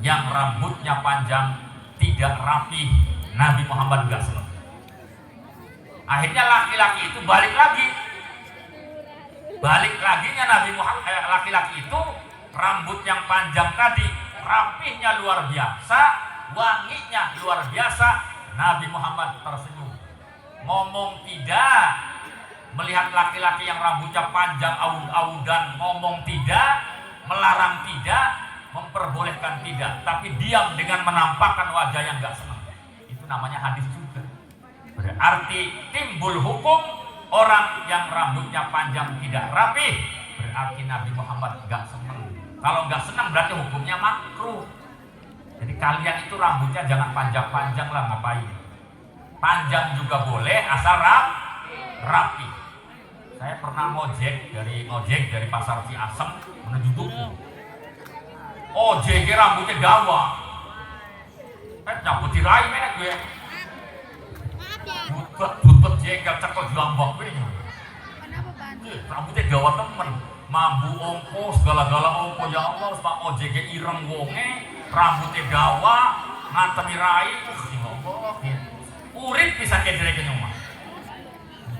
yang rambutnya panjang, tidak rapi. Nabi Muhammad gak seneng. Akhirnya laki-laki itu balik lagi. Balik laginya Nabi Muhammad, laki-laki itu rambut yang panjang tadi, rapihnya luar biasa, wanginya luar biasa. Nabi Muhammad tersenyum, ngomong tidak, melihat laki-laki yang rambutnya panjang aud-audan, ngomong tidak, melarang tidak, memperbolehkan tidak, tapi diam dengan menampakkan wajah yang gak senang. Itu namanya hadis juga. Berarti timbul hukum orang yang rambutnya panjang tidak rapi, berarti Nabi Muhammad gak senang. Kalau gak senang berarti hukumnya makruh. Jadi kalian itu rambutnya jangan panjang-panjang lah, ngapain? Panjang juga boleh asal rapi. Saya pernah ngojek dari pasar Ciasem menuju Tugu. Ojek rambutnya dawa. Nyambut tirai menek gue. Butbet jengkel cekel jambak gue. Rambutnya dawa temen. Mambu ongko, segala-gala ongko, ya Allah, Pak ojek ireng wonge, rambutnya dawa, ngantemi rai, ya Allah, urip bisa kejere kenyuma.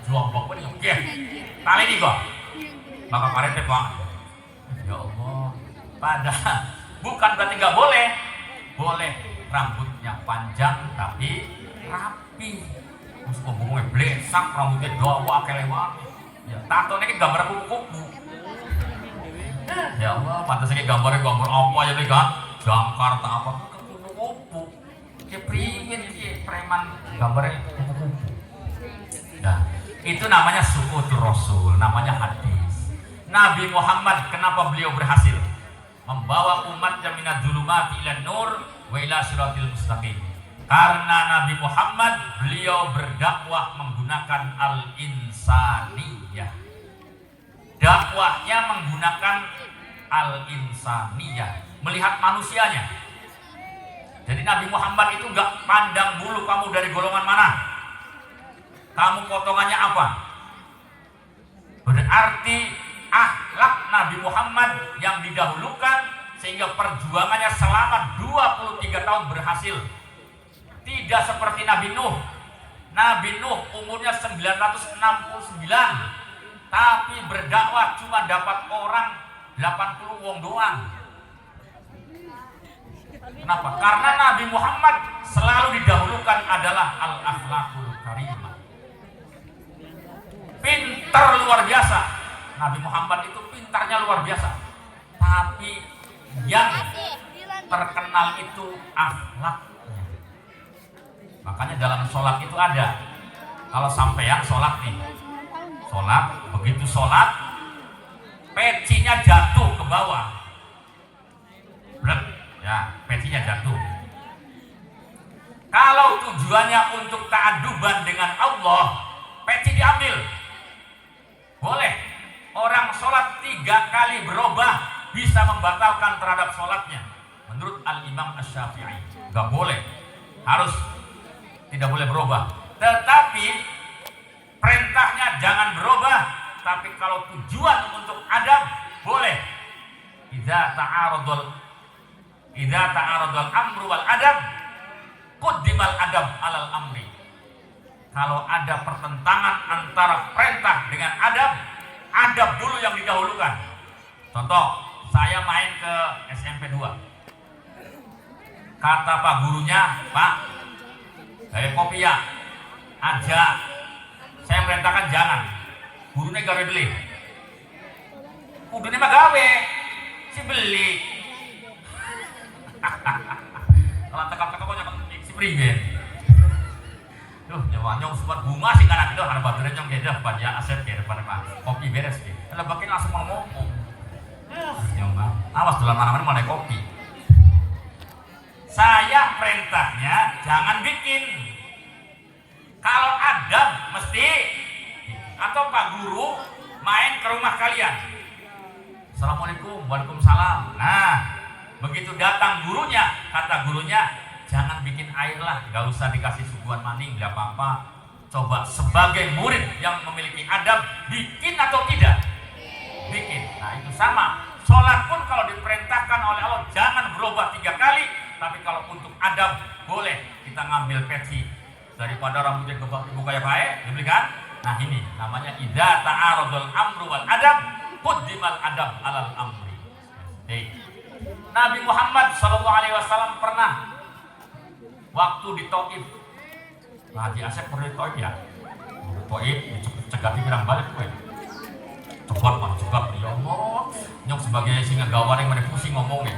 Jambak gue, oke, tali ini kok, bakal parete Pak. Ya Allah, padahal bukan berarti nggak boleh, boleh rambutnya panjang tapi rapi. Terus ngomongnya blesak, rambutnya dawa, kelewat. Ya, tato ini gambar kuku-kuku. Ya Allah, pantasnya gambar apa ya kan? Jakarta apa? Kupu-kupu. Kayak priwin, kayak preman gambarnya kupu-kupu. Nah, itu namanya sukutur Rasul, namanya hadis. Nabi Muhammad kenapa beliau berhasil membawa umatnya minad dzulumati ilan nur wa ila siratil mustaqim? Karena Nabi Muhammad beliau berdakwah menggunakan al-insaniyah. Dakwahnya menggunakan al-insaniyah, melihat manusianya. Jadi Nabi Muhammad itu nggak pandang bulu kamu dari golongan mana, kamu potongannya apa. Berarti akhlak Nabi Muhammad yang didahulukan sehingga perjuangannya selama 23 tahun berhasil. Tidak seperti Nabi Nuh. Nabi Nuh umurnya 969, tapi berdakwah cuma dapat orang 80 wong doang. Kenapa? Karena Nabi Muhammad selalu didahulukan adalah al-akhlaqul karimah. Pintar luar biasa. Nabi Muhammad itu pintarnya luar biasa. Tapi yang terkenal itu akhlaknya. Makanya dalam sholat itu ada. Kalau sampean sholat nih, sholat, begitu sholat, pecinya jatuh ke bawah. Blek, ya, pecinya jatuh. Kalau tujuannya untuk ta'aduban dengan Allah, peci diambil. Boleh. Orang sholat 3 kali berubah bisa membatalkan terhadap sholatnya. Menurut Al-Imam Asy-Syafi'i, gak boleh. Harus tidak boleh berubah. Tetapi perintahnya jangan berubah. Tapi kalau tujuan untuk adab boleh. Idza ta'aradul amru wal adab, quddimal adab alal amri. Kalau ada pertentangan antara perintah dengan adab, adab dulu yang didahulukan. Contoh, saya main ke SMP 2. Kata Pak gurunya, Pak, saya kopi ya, aja. Saya merintahkan jangan. Gurunya gawe beli. Kudune mah gawe, si beli. Kalau tekap-tekap kok si prigen. Duh, nyong sempat bunga sih kanak itu ada baterai nyong keda banyak aset ya depan mah kopi beres sih. Kalau bakin langsung mau ngomong. Nyong mah awas dalam mana-mana mana kopi. Saya perintahnya jangan bikin. Kalau ada mesti atau Pak Guru main ke rumah kalian. Assalamualaikum, waalaikumsalam. Nah, begitu datang gurunya, kata gurunya, jangan bikin air lah, gak usah dikasih suguhan maning, gak apa-apa. Coba sebagai murid yang memiliki adab, bikin atau tidak? Bikin. Nah itu sama. Sholat pun kalau diperintahkan oleh Allah jangan berubah 3 kali, tapi kalau untuk adab boleh kita ngambil peci daripada rambutnya kebuka ya baik, dibeli kan? Nah ini namanya idza ta'aradul amru wal adab quddimal adab alal amri. Nabi Muhammad SAW pernah waktu di Taif. Nah, Haji Asep pernah di Taif ya. Taif cegat pirang balik kowe. Cepat mah cegat ya Allah. Nyok sebagai singa gawar yang mana pusing ngomongnya.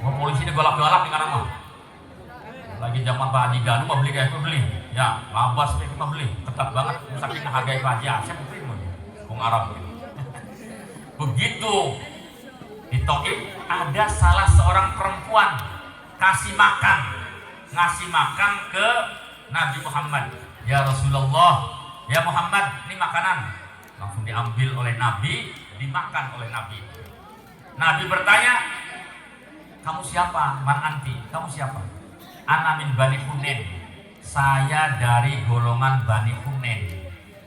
Mau polisi ini galak-galak di kanan mah. Lagi zaman Pak Haji Ganu mau beli kayak beli. Ya, labas kayak kita beli. Ketat banget saking hargai Pak Haji Asep beli mah. Wong Arab. Begitu di Taif ada salah seorang perempuan ngasih makan ke Nabi Muhammad. Ya Rasulullah, ya Muhammad, ini makanan. Langsung diambil oleh Nabi, dimakan oleh Nabi. Nabi bertanya, kamu siapa? Man anti, kamu siapa? Ana min Bani Hunain. Saya dari golongan Bani Hunain.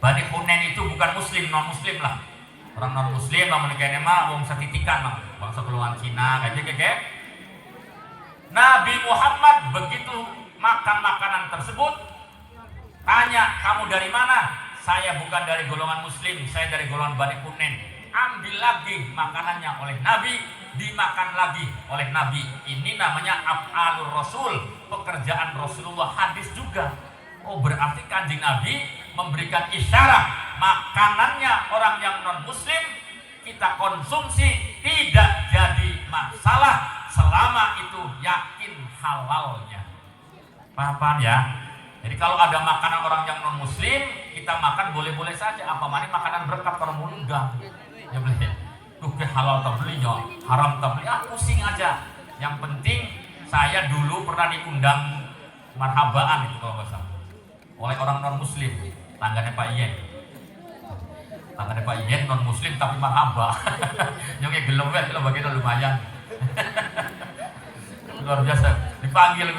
Bani Hunain itu bukan muslim, non muslim lah. Orang non muslim yang menikahnya mah wong satitikan mah, bangsa golongan Cina kayak. Nabi Muhammad begitu makan makanan tersebut, tanya, kamu dari mana? Saya bukan dari golongan muslim, saya dari golongan Bani Hunain. Ambil lagi makanannya oleh Nabi, dimakan lagi oleh Nabi. Ini namanya af'alur Rasul, pekerjaan Rasulullah, hadis juga. Oh berarti Kanjeng Nabi memberikan isyarat makanannya orang yang non muslim kita konsumsi tidak jadi masalah selama itu yakin halalnya. Paham ya? Jadi kalau ada makanan orang yang non muslim kita makan boleh-boleh saja, apa mana makanan berkat kalau mau undang ya boleh. Tuh ke halal tak beli ya, haram tak beli, pusing aja. Yang penting saya dulu pernah diundang marhabaan itu kalau nggak salah oleh orang non muslim, tangganya Pak Ien. Tangganya Pak Ien non muslim tapi marhaba. Yang gelem ya, kalau bagian lumayan. Luar biasa. Dipanggil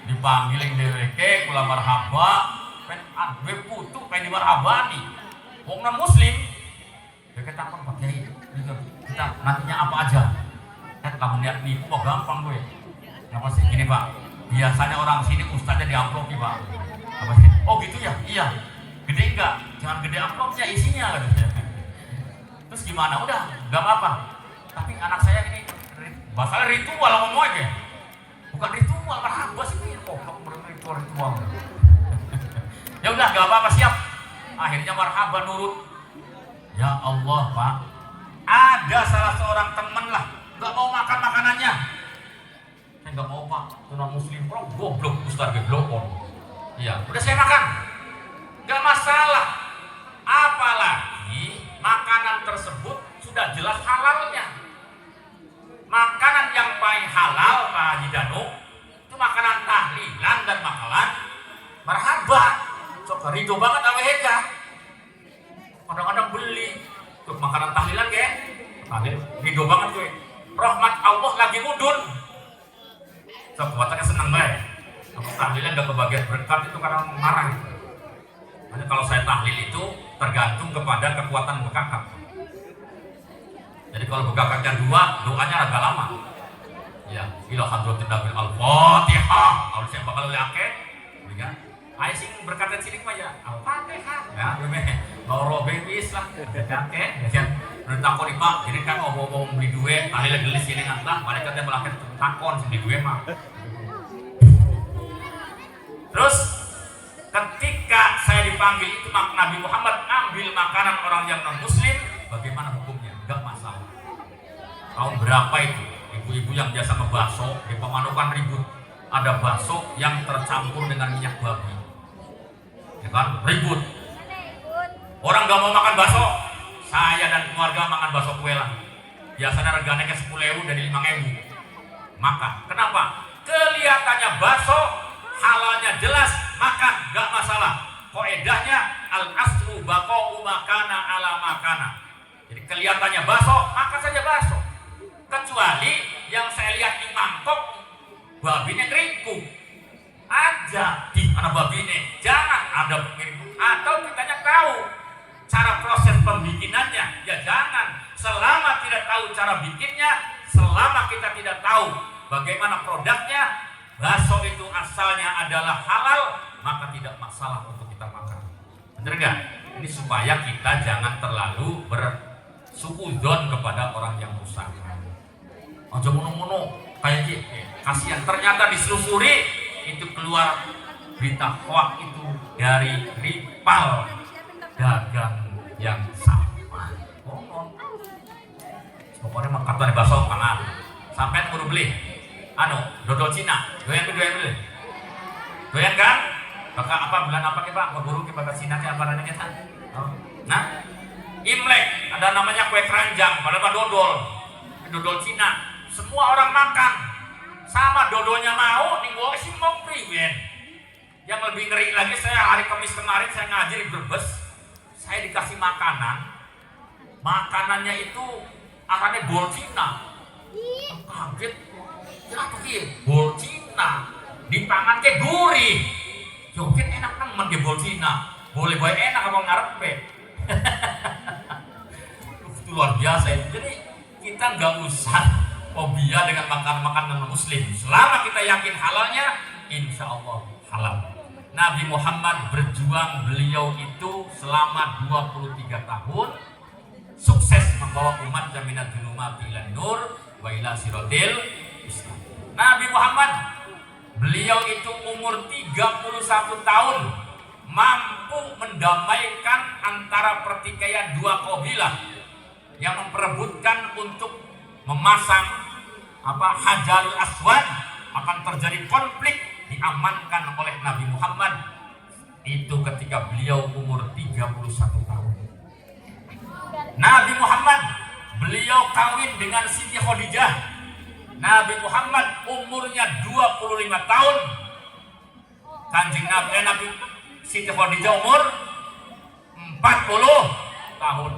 dipanggilin DWK, kula marhaba, pen gue putu pengen di marhabani. Wong non muslim. Dia takon Pak Kiai, kita nantinya apa aja? Kamu lihat nipu kok gampang gue. Apa sih gini Pak? Biasanya orang sini ustaznya diamplopi Pak. Apa sih? Oh gitu ya? Iya. Gede enggak? Jangan gede amplopnya, isinya katanya. Terus gimana? Udah, enggak apa-apa. Tapi anak saya ini masalah ritual ngomong aja. Bukan ritual, marhaba sih. Oh, ritual. Ya udah, enggak apa-apa, siap. Akhirnya marhaba nurut. Ya Allah, Pak. Ada salah seorang teman lah, enggak mau makan makanannya. Saya enggak mau Pak, tunan muslim bro, goblok ustaz geblokon. Iya, udah saya makan. Enggak masalah. Apalagi makanan tersebut sudah jelas halalnya. Makanan yang paling halal Pak Haji Danu itu makanan tahlilan dan makanan marhaba. Sok ridho banget aweheka. Kadang-kadang beli untuk makanan tahlilan ke? Tahlil ridho banget gue. Rahmat Allah lagi mudun. Sok buatannya seneng banget. Aku tahlilan gak kebagian berkat itu karena marah. Hanya kalau saya tahlil itu tergantung kepada kekuatan bekakak. Jadi kalau bekakaknya 2, doanya agak lama. Ya, ila hadratin nabil al-fatihah. Kalau saya bakal liake, ya. Ayo sing berkatan sini mah ya al-fatihah. Ya, mau robebis lah. Oke, ya. Menurut takon Pak, ini kan ngomong beli duit, tahlil gelis ini lah. Mereka teh melakukan takon beli duit mah. Terus ketika saya dipanggil itu Nabi Muhammad ambil makanan orang yang non muslim, bagaimana hukumnya? Enggak masalah. Tahun berapa itu? Ibu-ibu yang biasa ngebakso di Pemanukan ribut, ada bakso yang tercampur dengan minyak babi. ya kan, ribut. Orang gak mau makan bakso, saya dan keluarga makan bakso kue lah. Biasanya regane ke 10.000 dari 5.000. Makan. Kenapa? Kelihatannya bakso, halalnya jelas, makan gak masalah. Qaedahnya al aslu baqa'u makana ala makana. Jadi kelihatannya bakso, makan saja bakso. Kecuali yang saya lihat di mangkok, babinya keringkung aja di mana babine, jangan ada pengirim. Atau kitanya tahu cara proses pembikinannya, ya jangan. Selama tidak tahu cara bikinnya, selama kita tidak tahu bagaimana produknya, bakso itu asalnya adalah halal, maka tidak masalah untuk kita makan. Bener gak? Ini supaya kita jangan terlalu bersuudzon kepada orang yang usaha. Aja mono-mono kayak gitu. Kasihan, ternyata diselusuri itu keluar berita hoax itu dari rival dagang yang sama. Pokoknya mah kartu bakso kangen. Sampai kudu beli. Dodol Cina. Doyan beli. Doyan kan? Bakal apa bulan apa ke Pak? Berburu ke bakal Cina ke apa namanya kita? Nah, Imlek ada namanya kue keranjang, padahal dodol. Dodol Cina. Semua orang makan. Sama dodolnya mau, tinggal si mau priwen. Yang lebih ngeri lagi, saya hari Kamis kemarin saya ngaji di Brebes. Saya dikasih makanan. Makanannya itu arane bol Cina. Kaget. Kenapa ki? Bol Cina. Dipangan ke gurih. Joget enak temen ke bol Cina. Boleh bae enak apa ngarepe. Itu luar biasa itu. Jadi kita nggak usah fobia dengan makanan-makanan muslim. Selama kita yakin halalnya, insya Allah halal. Nabi Muhammad berjuang, beliau itu selama 23 tahun sukses membawa umat jaminat zulumati ilan nur wa ila siratil Islam. Nabi Muhammad, beliau itu umur 31 tahun mampu mendamaikan antara pertikaian dua kabilah yang memperebutkan untuk memasang Hajarul Aswad. Akan terjadi konflik, diamankan oleh Nabi Muhammad itu ketika beliau umur 31 tahun. Nabi Muhammad, beliau kawin dengan Siti Khadijah. Nabi Muhammad umurnya 25 tahun. Kanjeng Nabi Siti Khadijah umur 40 tahun.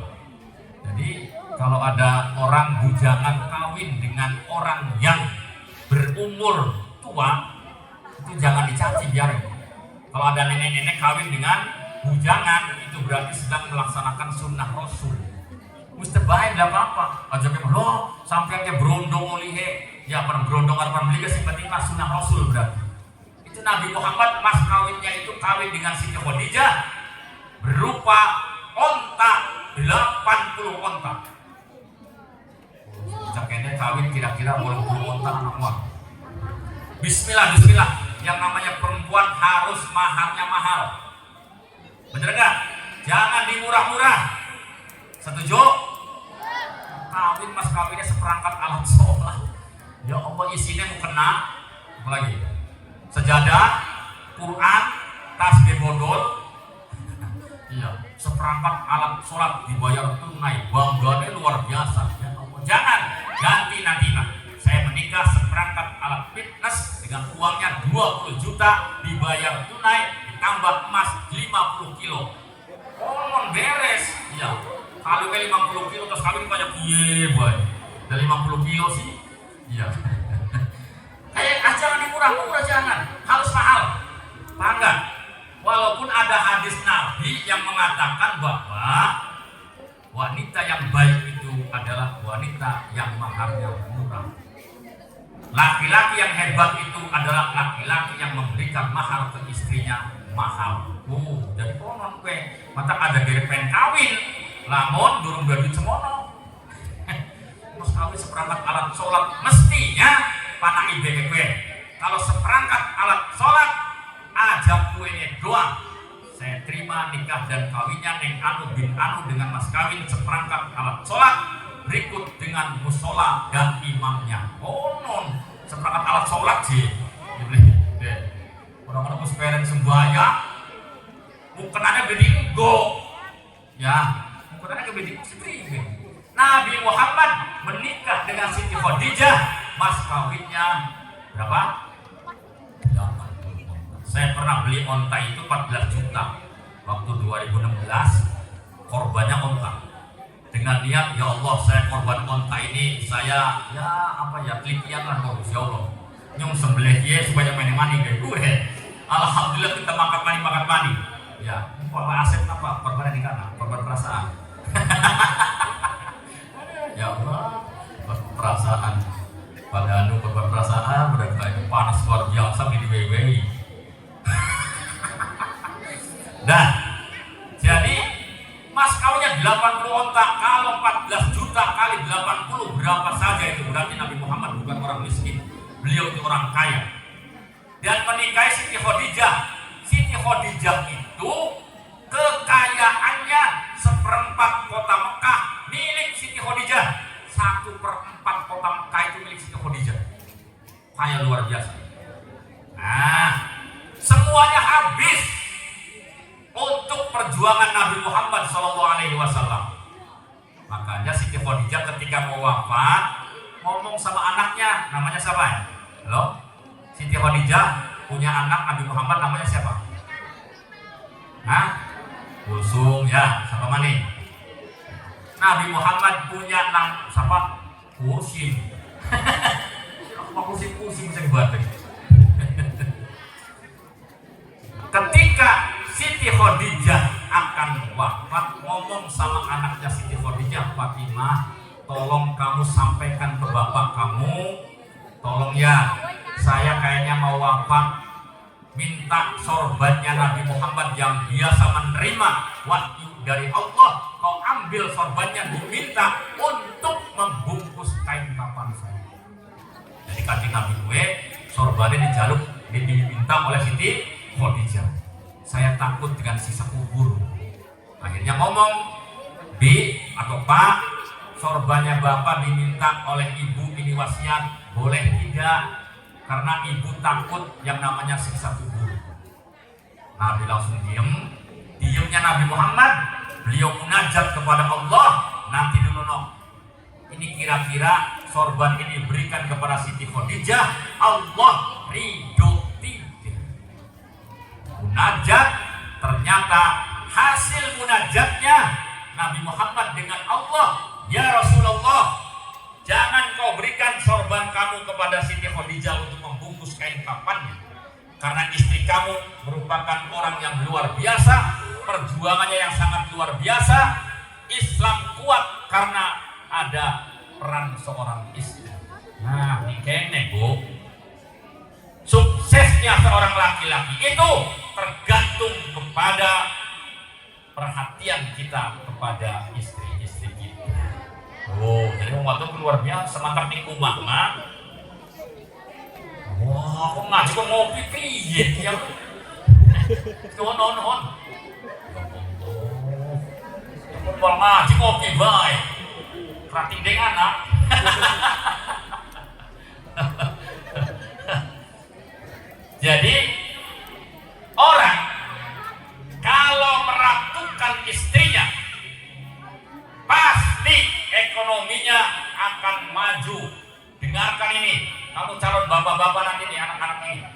Jadi kalau ada orang bujangan kawin dengan orang yang berumur tua, itu jangan dicaci, biarin. Kalau ada nenek-nenek kawin dengan bujangan, itu berarti sedang melaksanakan sunnah Rasul. Mesti baik, tidak apa-apa. Aja ke lo sampai ke berondong olihe, ya pernah berondong atau beli seperti sunnah Rasul berarti. Itu Nabi Muhammad mas kawinnya itu kawin dengan Siti Khadijah berupa onta 80 onta. Jaketnya kawin kira-kira 80 onta anak. Bismillah. Yang namanya perempuan harus maharnya mahal. Bener gak? Jangan dimurah-murah. Setuju? Kawin mas kawinnya seperangkat alat sholat. Ya Allah, isinya mau kena apa lagi? Sejadah, Quran, tasbih bodol. Iya, seperangkat alat sholat dibayar tunai. Bangganya luar biasa. Ya Allah, jangan ganti nanti Pak. Saya menikah seperangkat alat fitness dengan uangnya 20 juta dibayar tunai ditambah emas 50 kilo. Oh, beres. Iya. Kalau kayak 50 kilo terus kawin banyak boy. Dari 50 kilo sih. Iya. Kayak jangan dimurah-murah, jangan. Harus mahal. Bangga. Walaupun ada hadis Nabi yang mengatakan bahwa wanita yang baik itu adalah wanita yang maharnya murah. Laki-laki yang hebat itu adalah laki-laki yang memberikan mahar ke istrinya mahal. Jadi konon kue mata ada gerepen kawin, lamun durung duit semono. Mas kawin seperangkat alat sholat mestinya panah ibe kue. Kalau seperangkat alat sholat aja kuenya doang. Saya terima nikah dan kawinnya Neng Anu bin Anu dengan mas kawin seperangkat alat sholat berikut dengan musola dan imamnya. Konon seperangkat alat sholat sih. Orang-orang musperen sembahyang bukan ada bedinggo. Ya, bukan ada bedinggo seperti Nabi Muhammad menikah dengan Siti Khadijah, mas kawinnya berapa? 80 onta. Saya pernah beli onta itu 14 juta waktu 2016, korbannya onta. Dengan niat, ya Allah saya korban onta ini, saya telitian lah ya Allah. Nyong sembelih dia supaya mani kayak gue. Alhamdulillah kita makan mani. Ya, kalau Asep apa? Korban di kana, korban perasaan. Ya Allah, perasaan. Pada korban perasaan udah kayak panas luar biasa di WWE. Nah, jadi mas kawinnya 80 onta, kalau 14 juta kali 80 berapa saja itu berarti Nabi Muhammad bukan orang miskin, beliau itu orang kaya. Dan menikahi Siti Khadijah. Siti Khadijah itu kekayaannya 1/4 kota Mekah milik Siti Khadijah. 1/4 kota Mekah itu milik Siti Khadijah. Kaya luar biasa. Nah, semuanya habis untuk perjuangan Nabi Muhammad SAW. Makanya Siti Khadijah ketika mau wafat ngomong sama anaknya, namanya siapa? Halo? Siti Khadijah punya anak Nabi Muhammad namanya siapa? Hah? Kulsum ya, siapa mani? Nabi Muhammad punya anak siapa? Kusim. Apa kusim bisa dibatik? Ketika Siti Khadijah akan wafat, ngomong sama anaknya Siti Khadijah, Fatimah, tolong kamu sampaikan ke bapak kamu, tolong ya, saya kayaknya mau wafat, minta sorbannya Nabi Muhammad yang biasa menerima wahyu dari Allah, kau ambil sorbannya, diminta untuk membungkus kain kafan saya. Jadi kanjeng Nabi gue sorbannya diminta oleh Siti Khadijah. Saya takut dengan sisa kubur. Akhirnya ngomong, Bi atau Pak, sorbannya Bapak diminta oleh Ibu, ini wasiat, boleh tidak? Karena Ibu takut yang namanya siksa kubur. Nabi langsung diamnya Nabi Muhammad, beliau munajat kepada Allah. Nanti dulu ini kira-kira sorban ini diberikan kepada Siti Khadijah, Allah ridho tidak? Munajat, ternyata hasil munajatnya Nabi Muhammad dengan Allah, ya Rasulullah, jangan kau berikan sorban kamu kepada Siti Khadijah untuk membungkus kain kafannya, karena istri kamu merupakan orang yang luar biasa, perjuangannya yang sangat luar biasa. Islam kuat karena ada peran seorang istri. Nah, ini kene Bu, suksesnya seorang laki-laki itu tergantung kepada perhatian kita kepada istri-istri kita. Oh, jadi waktu luar biasa, mantap nih mama. Wah, kok ngaji kok ngopi piye ya? Non. Kumpul ngaji ngopi bae. Krating deng anak. Jadi orang kalau meratukan istrinya pasti ekonominya akan maju. Dengarkan ini, kamu calon bapak-bapak nanti nih, anak-anak ini.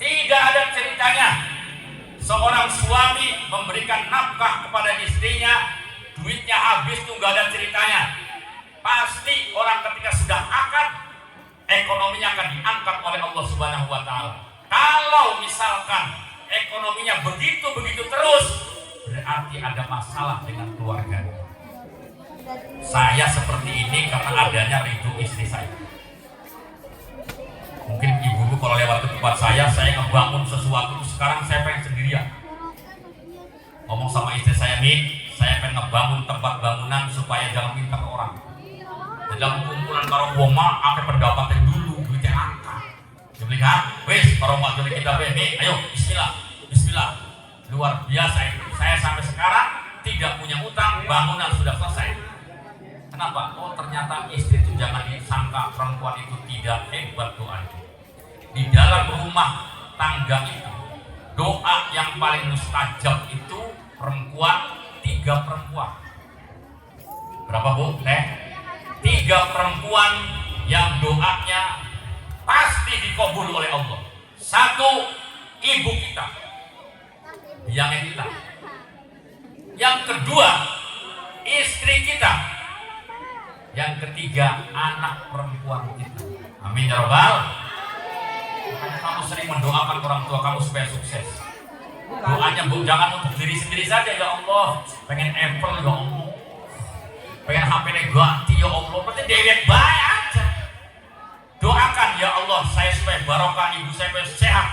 Tidak ada ceritanya seorang suami memberikan nafkah kepada istrinya, duitnya habis tuh nggak ada ceritanya. Pasti orang ketika sudah akad, ekonominya akan diangkat oleh Allah Subhanahu wa Ta'ala. Kalau misalkan ekonominya begitu terus, berarti ada masalah dengan keluarganya. Saya seperti ini karena adanya ridho istri saya. Mungkin ibu kalau lewat ke tempat saya ngebangun sesuatu, sekarang saya pengen sendirian. Ngomong sama istri saya nih, saya pengen ngebangun tempat bangunan supaya jangan minta ke orang. Dalam kumpulan karo woma, apa pendapatan dulu, duitnya angka. Jadi kan, wes, kalau mau jadi kita nih, ayo, Bismillah. Luar biasa itu. Saya sampai sekarang tidak punya utang, bangunan sudah selesai. Kenapa? Oh, ternyata istri itu jangan disangka perempuan itu tidak hebat doanya. Di dalam rumah tangga itu doa yang paling mustajab itu perempuan, 3 perempuan. Berapa Bu? 3 perempuan yang doanya pasti dikabul oleh Allah. 1, ibu kita, yang kita. Yang kedua, istri kita. Yang ketiga, anak perempuan kita. Amin ya Rabbal. Makanya kamu sering mendoakan orang tua kamu supaya sukses. Doanya Bu, jangan untuk diri sendiri saja. Ya Allah, pengen Apple ya Allah, pengen HP ganti ya Allah. Berarti dewek baik aja. Doakan ya Allah, saya supaya barokah, ibu saya supaya sehat.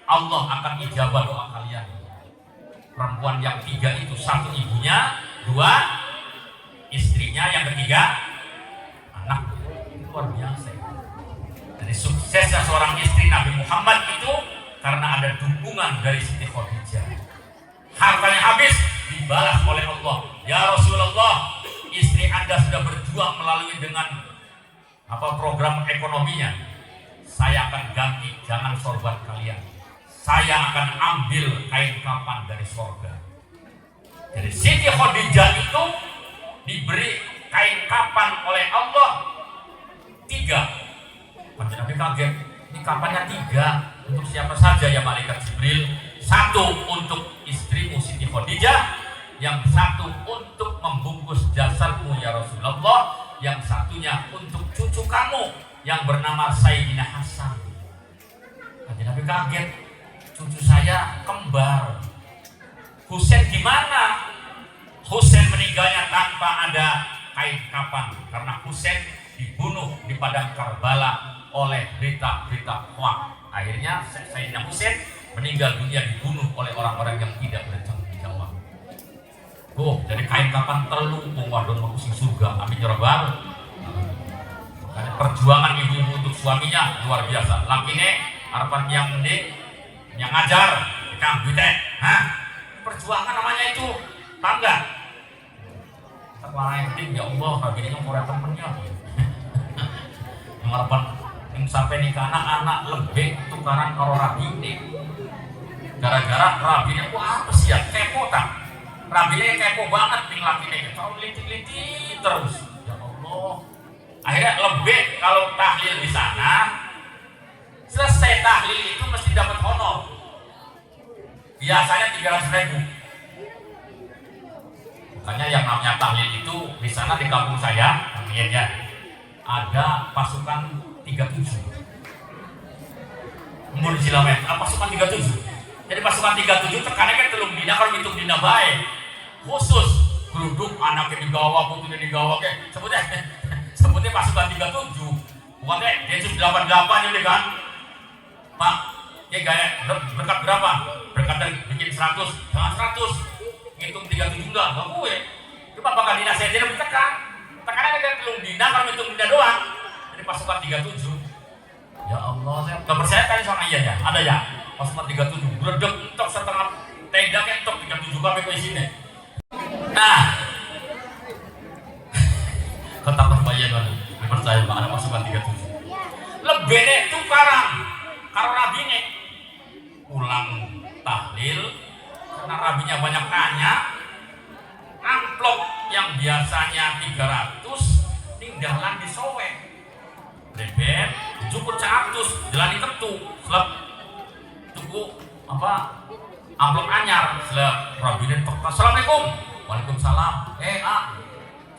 Allah akan ijabah doa kalian. Perempuan yang 3 itu, 1 ibunya, 2 istrinya, yang ketiga anak. Luar biasa. Jadi suksesnya seorang istri Nabi Muhammad itu karena ada dukungan dari Siti Khadijah. Hartanya habis dibalas oleh Allah. Ya Rasulullah, istri Anda sudah berjuang melalui dengan program ekonominya. Saya akan ganti, jangan sorban kalian. Saya akan ambil kain kapan dari sorga. Jadi Siti Khadijah itu diberi kain kapan oleh Allah 3. Nabi kaget, ini kapannya 3 untuk siapa saja ya malaikat Jibril? 1 untuk istrimu Siti Khadijah, yang 1 untuk membungkus jasadmu ya Rasulullah, yang 1-nya untuk cucu kamu yang bernama Sayyidina Hasan. Nabi kaget, cucu saya kembar. Husain gimana? Husain meninggalnya tanpa ada kain kapan karena Husain dibunuh di padang Karbala oleh berita-berita hoax. Akhirnya Sayyidina Husain meninggal dunia dibunuh oleh orang-orang yang tidak bertanggung jawab. Jadi kain kapan telu wadon mau sing surga. Amin ya Rabbal. Makanya perjuangan ibu-ibu untuk suaminya luar biasa. Lakine harapan yang mendik, yang ngajar, kang bidek. Perjuangan namanya itu, tangga. Sekolah yang penting ya Allah, begini yang kurang temennya. Yang harapan yang sampai nikah anak-anak lebih tukaran karo rabine. Gara-gara rabine ku apa sih ya, kepo tak? Rabine kepo banget ning lakine, kalau litik-litik terus. Ya Allah. Akhirnya lebih kalau tahlil di sana, selesai tahlil itu mesti dapat honor. Biasanya 300.000. Makanya yang namanya tahlil itu di sana di kampung saya, ya, ada pasukan 37. Umur di Cilamet, pasukan 37. Jadi pasukan 37 tekannya kan telung dina kalau hitung dina baik. Khusus geruduk anaknya digawa, putune digawa kayak sebutnya pasukan 37. Bukannya Densus 88 ini kan. Pak, ya gaya berkat berapa? Berkat dari bikin 100, jangan 100. Ngitung 37 enggak gue. Cuma bakal dinasihatin ditekan. Tekannya kan telung dina kalau hitung dina doang. Jadi pasukan 37. Ya Allah, saya gak percaya kan sama iya ya? Ada ya? Pasukan 37, berdek entok setengah tenda entok 37 kabeh ke sini. Nah, ketakut bayan kan? Percaya Pak, ada pasukan 37. Lebih deh tukaran karo rabine. Ulang tahlil karena rabinya banyak tanya. Amplop yang biasanya 300 tinggalan disowek. Bebek cukup 100 jalan ketu selep tuku amplop anyar selep rabine tok. Assalamualaikum. Waalaikumsalam.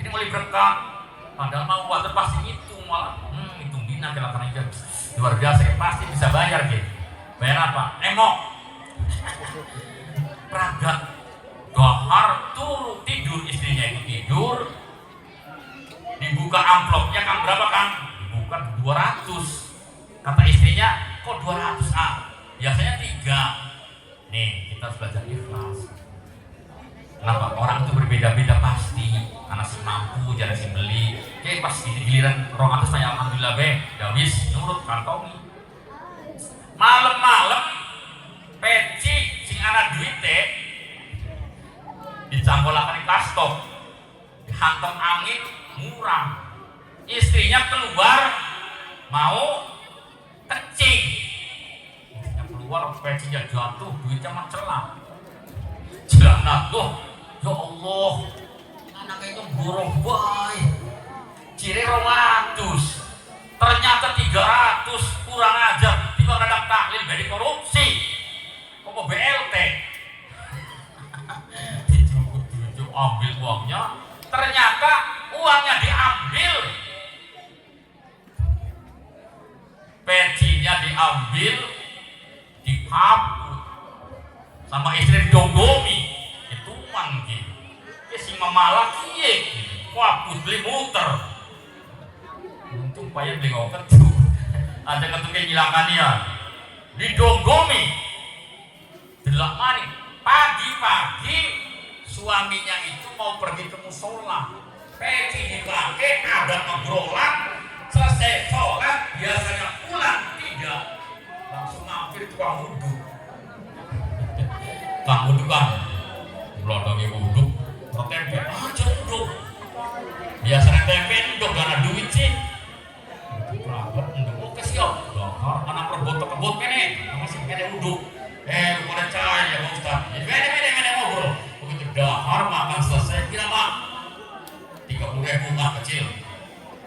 Ini mulai berkah. Padahal mau water pasti hitung malah hitung dina kelakan aja luar biasa ya, pasti bisa bayar gitu. Bayar apa? Emok peragat dohar turu tidur, istrinya itu tidur, dibuka amplopnya kan berapa kan? Dibuka 200. Kata istrinya kok 200 biasanya 3. Nih kita harus belajar ikhlas. Kenapa? Orang itu berbeda-beda pasti. Anak si mampu, jangan si beli. Oke, pas ini giliran 200 tanya alhamdulillah be, dawis nurut kantongi. Malam-malam peci sing anak duit teh dicanggolakan di kastok, dihantam angin murah. Istrinya keluar mau kecing, istrinya keluar keluar, pecinya jatuh, duitnya mencelang. Celana loh, ya Allah, anak itu buruk baik. Ciri 200, ternyata 300, kurang ajar. Tiba kadang tahlil dari korupsi, kok BLT. Dijujuk ambil uangnya, ternyata uangnya diambil, pecinya diambil, dihapus, sama istri didonggomi, itu mangki, sing memalak kiye, wapus beli muter, untung payah beli ngoket tuh, ada ketuknya nyilakannya, didonggomi, delak maning, pagi-pagi suaminya itu mau pergi ke musola, peci dipakai, ada ngobrolan, selesai sholat biasanya pulang, tidak langsung mampir tukang wudhu. Kang wudhu kan belakangnya wudhu tempe aja wudhu, biasanya tempe ndok gak ada duit sih kerabat ndok, oke siap dahar anak perbot kene masih kene wudhu pada cahaya ya Pak Ustaz mene ngobrol begitu dahar makan selesai kira Pak 30.000 mah kecil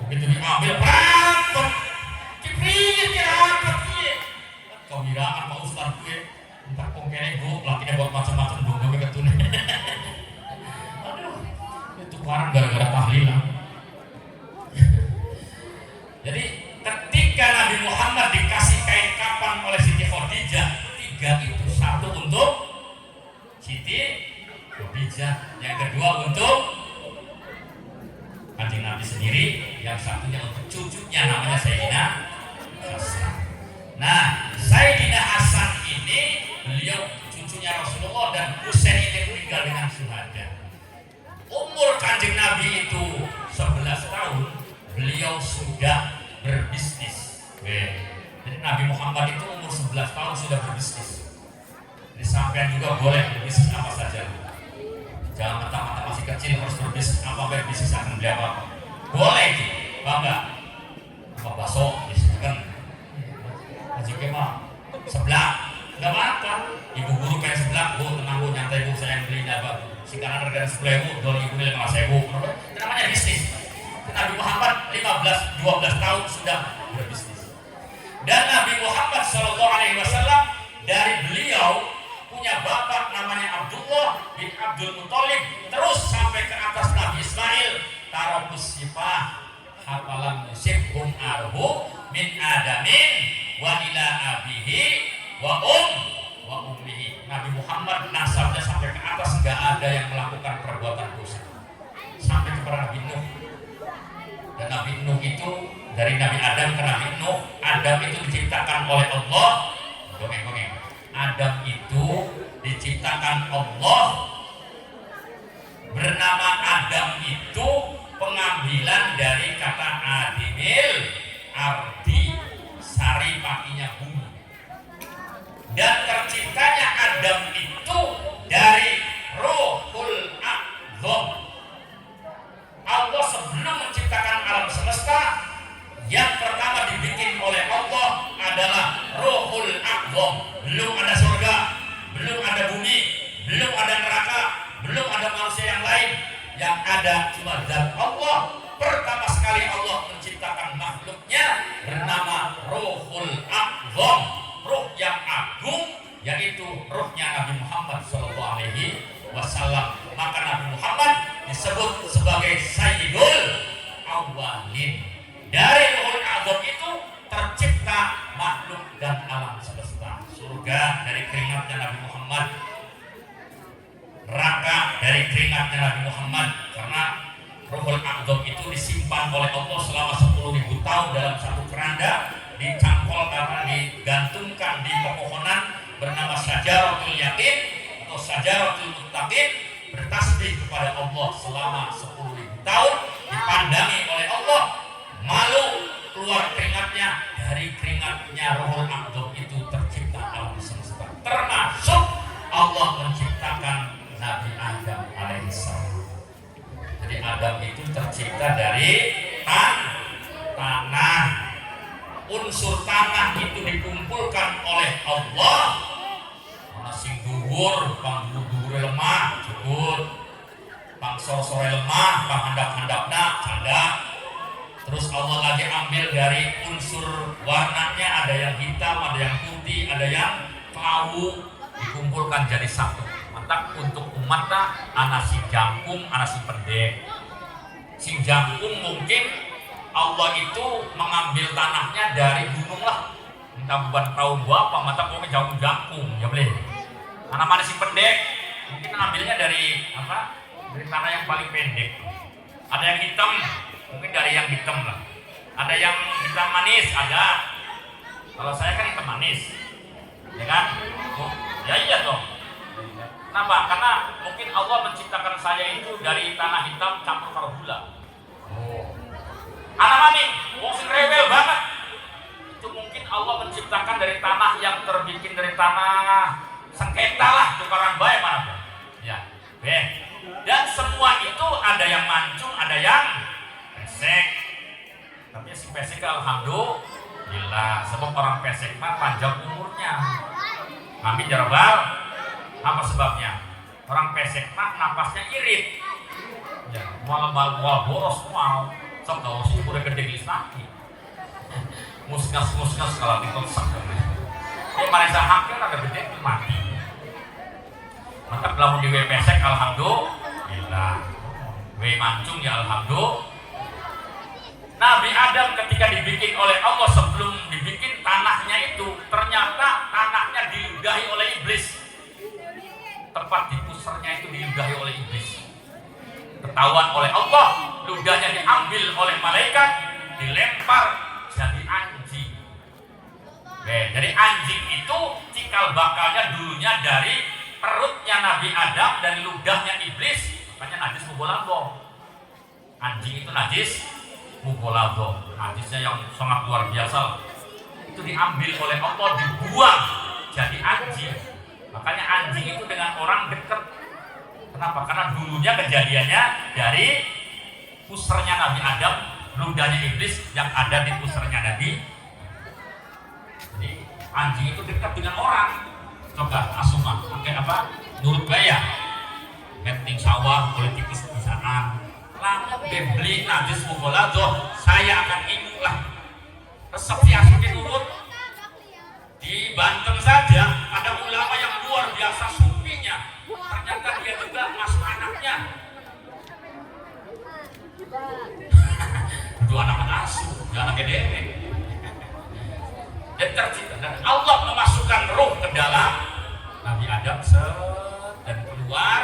begitu diambil berantem dipikir kira kau miraan Pak Ustaz gue entah kongkene gue lakinya buat macam-macam dong gue ketune aduh itu barang gara-gara tahlilan. Jadi ketika Nabi Muhammad dikasih kain kapan oleh Siti Khadijah, 3 itu, 1 untuk Siti Khadijah, yang kedua untuk Kanjeng Nabi sendiri, yang satunya untuk cucunya namanya Sayyidina Hasan. Nah, Sayyidina Hasan ini beliau cucunya Rasulullah dan Husain ini meninggal dengan syuhada. Umur Kanjeng Nabi itu 11 tahun, beliau sudah berbisnis. Jadi Nabi Muhammad itu umur 11 tahun sudah berbisnis. Jadi sampean juga boleh berbisnis apa saja. Jangan mentang-mentang masih kecil harus berbisnis apa, berbisnis akan beli apa. Boleh itu, bangga. Apa bakso, kan? Haji Kemal, sebelah, nggak apa-apa. Ibu guru pengen sebelah, bu tenang bu, nyantai bu, saya yang beliin apa. Si kanan harga 10.000, dol ibu nilai 5.000. Itu namanya bisnis. Nabi Muhammad 12 tahun sudah berbisnis. Dan Nabi Muhammad SAW dari beliau punya bapak namanya Abdullah bin Abdul Muthalib, terus sampai ke atas Nabi Ismail, tarabus sifah hafalan musibhum arhu min adamin wa ila abihi wa ummihi. Nabi Muhammad nasabnya sampai ke atas, nggak ada yang melakukan perbuatan dosa sampai kepada Nabi Nuh. Dan Nabi Nuh itu dari Nabi Adam ke Nabi Nuh, Adam itu diciptakan oleh Allah. Gongeng. Adam itu diciptakan Allah, bernama Adam itu pengambilan dari kata adimil, ardi, sari pakinya bumi. Dan terciptanya Adam itu dari Ruhul Aqdham. Allah sebelum menciptakan alam semesta, yang pertama dibikin oleh Allah adalah Ruhul Aqdham. Belum ada surga, belum ada bumi, belum ada neraka, belum ada manusia yang lain. Yang ada cuma zat Allah. Pertama sekali Allah menciptakan makhluknya bernama Ruhul Aqdham, ruh yang agung, yaitu ruhnya Nabi Muhammad SAW. Maka Nabi Muhammad disebut sebagai Sayyidul Awwalin. Dari Ruhul Aqdham itu tercipta makhluk dan alam semesta. Surga dari keringatnya Nabi Muhammad, neraka dari keringatnya Nabi Muhammad, karena Ruhul Aqdham itu disimpan oleh Allah selama 10.000 tahun dalam satu keranda, dicangkol karena digantungkan di pepohonan bernama Syajaratul Yaqin atau Syajaratul Muttaqin, bertasbih kepada Allah selama 10.000 tahun, dipandangi oleh Allah, malu keluar keringatnya. Dari keringatnya Ruhul Aqdham itu tercipta alam semesta, termasuk Allah menciptakan Nabi Adam alaihissalam. Jadi Adam itu tercipta dari tanah. unsur tanah itu dikumpulkan oleh Allah, sing dhuwur pang dhuwur lemah cukup, pang sore lemah pang handap-handapna canda. Terus Allah lagi ambil dari unsur warnanya, ada yang hitam, ada yang putih, ada yang kelabu, dikumpulkan jadi satu. Mantap untuk umatnya, ana si jangkung, ana si pendek. Si jangkung mungkin Allah itu mengambil tanahnya dari gunung lah. Entah bukan tahu gua apa, mantap pokoknya jangkung, ya boleh. Anak mana si pendek, mungkin ambilnya dari apa? Dari tanah yang paling pendek. Ada yang hitam, mungkin dari yang hitam lah. Ada yang hitam manis, ada. Kalau saya kan hitam manis, ya kan? Oh, ya iya dong. Kenapa? Karena mungkin Allah menciptakan saya itu dari tanah hitam campur karo gula. Oh. Anak maning, wong sing rewel banget. Itu mungkin Allah menciptakan dari tanah yang terbikin dari tanah sengketa lah, tukaran baik mana pun. Ya, dan semua itu ada yang mancung, ada yang pesek. Tapi si pesek alhamdulillah, sebab orang pesek mah panjang umurnya. Kami jarbal, apa sebabnya? Orang pesek mah napasnya irit. Ya, mual boros mual. Sok tau sih udah gede di lagi. Muskas kalau dikosak. Ya Malaysia hampir ada gede mati. Maka kalau di pesek alhamdulillah. Mancung ya alhamdulillah. Nabi Adam ketika dibikin oleh Allah, sebelum dibikin tanahnya itu, ternyata tanahnya diludahi oleh iblis. Tempat di pusarnya itu diludahi oleh iblis. Ketahuan oleh Allah, ludahnya diambil oleh malaikat, dilempar jadi anjing. Jadi anjing itu cikal bakalnya dulunya dari perutnya Nabi Adam, dari ludahnya iblis. Makanya najis mugolado. Anjing itu najis mugolado. Najisnya yang sangat luar biasa. Itu diambil oleh Allah, dibuang jadi anjing. Makanya anjing itu dengan orang dekat. Kenapa? Karena dulunya kejadiannya dari pusarnya Nabi Adam, ludahnya iblis yang ada di pusarnya Nabi. Jadi anjing itu dekat dengan orang. Coba asuma, pakai apa? Nurut gaya. Meting sawah, politikus pisaan. Lalu beli najis mugolado, saya akan ingatlah. Resep si asukin urut. Di Banten saja ada ulama yang luar biasa sufinya. Ternyata dia juga masuk anaknya. Itu anak-anak asuh, anak gede. Dan tercipta, dan Allah memasukkan roh ke dalam Nabi Adam dan keluar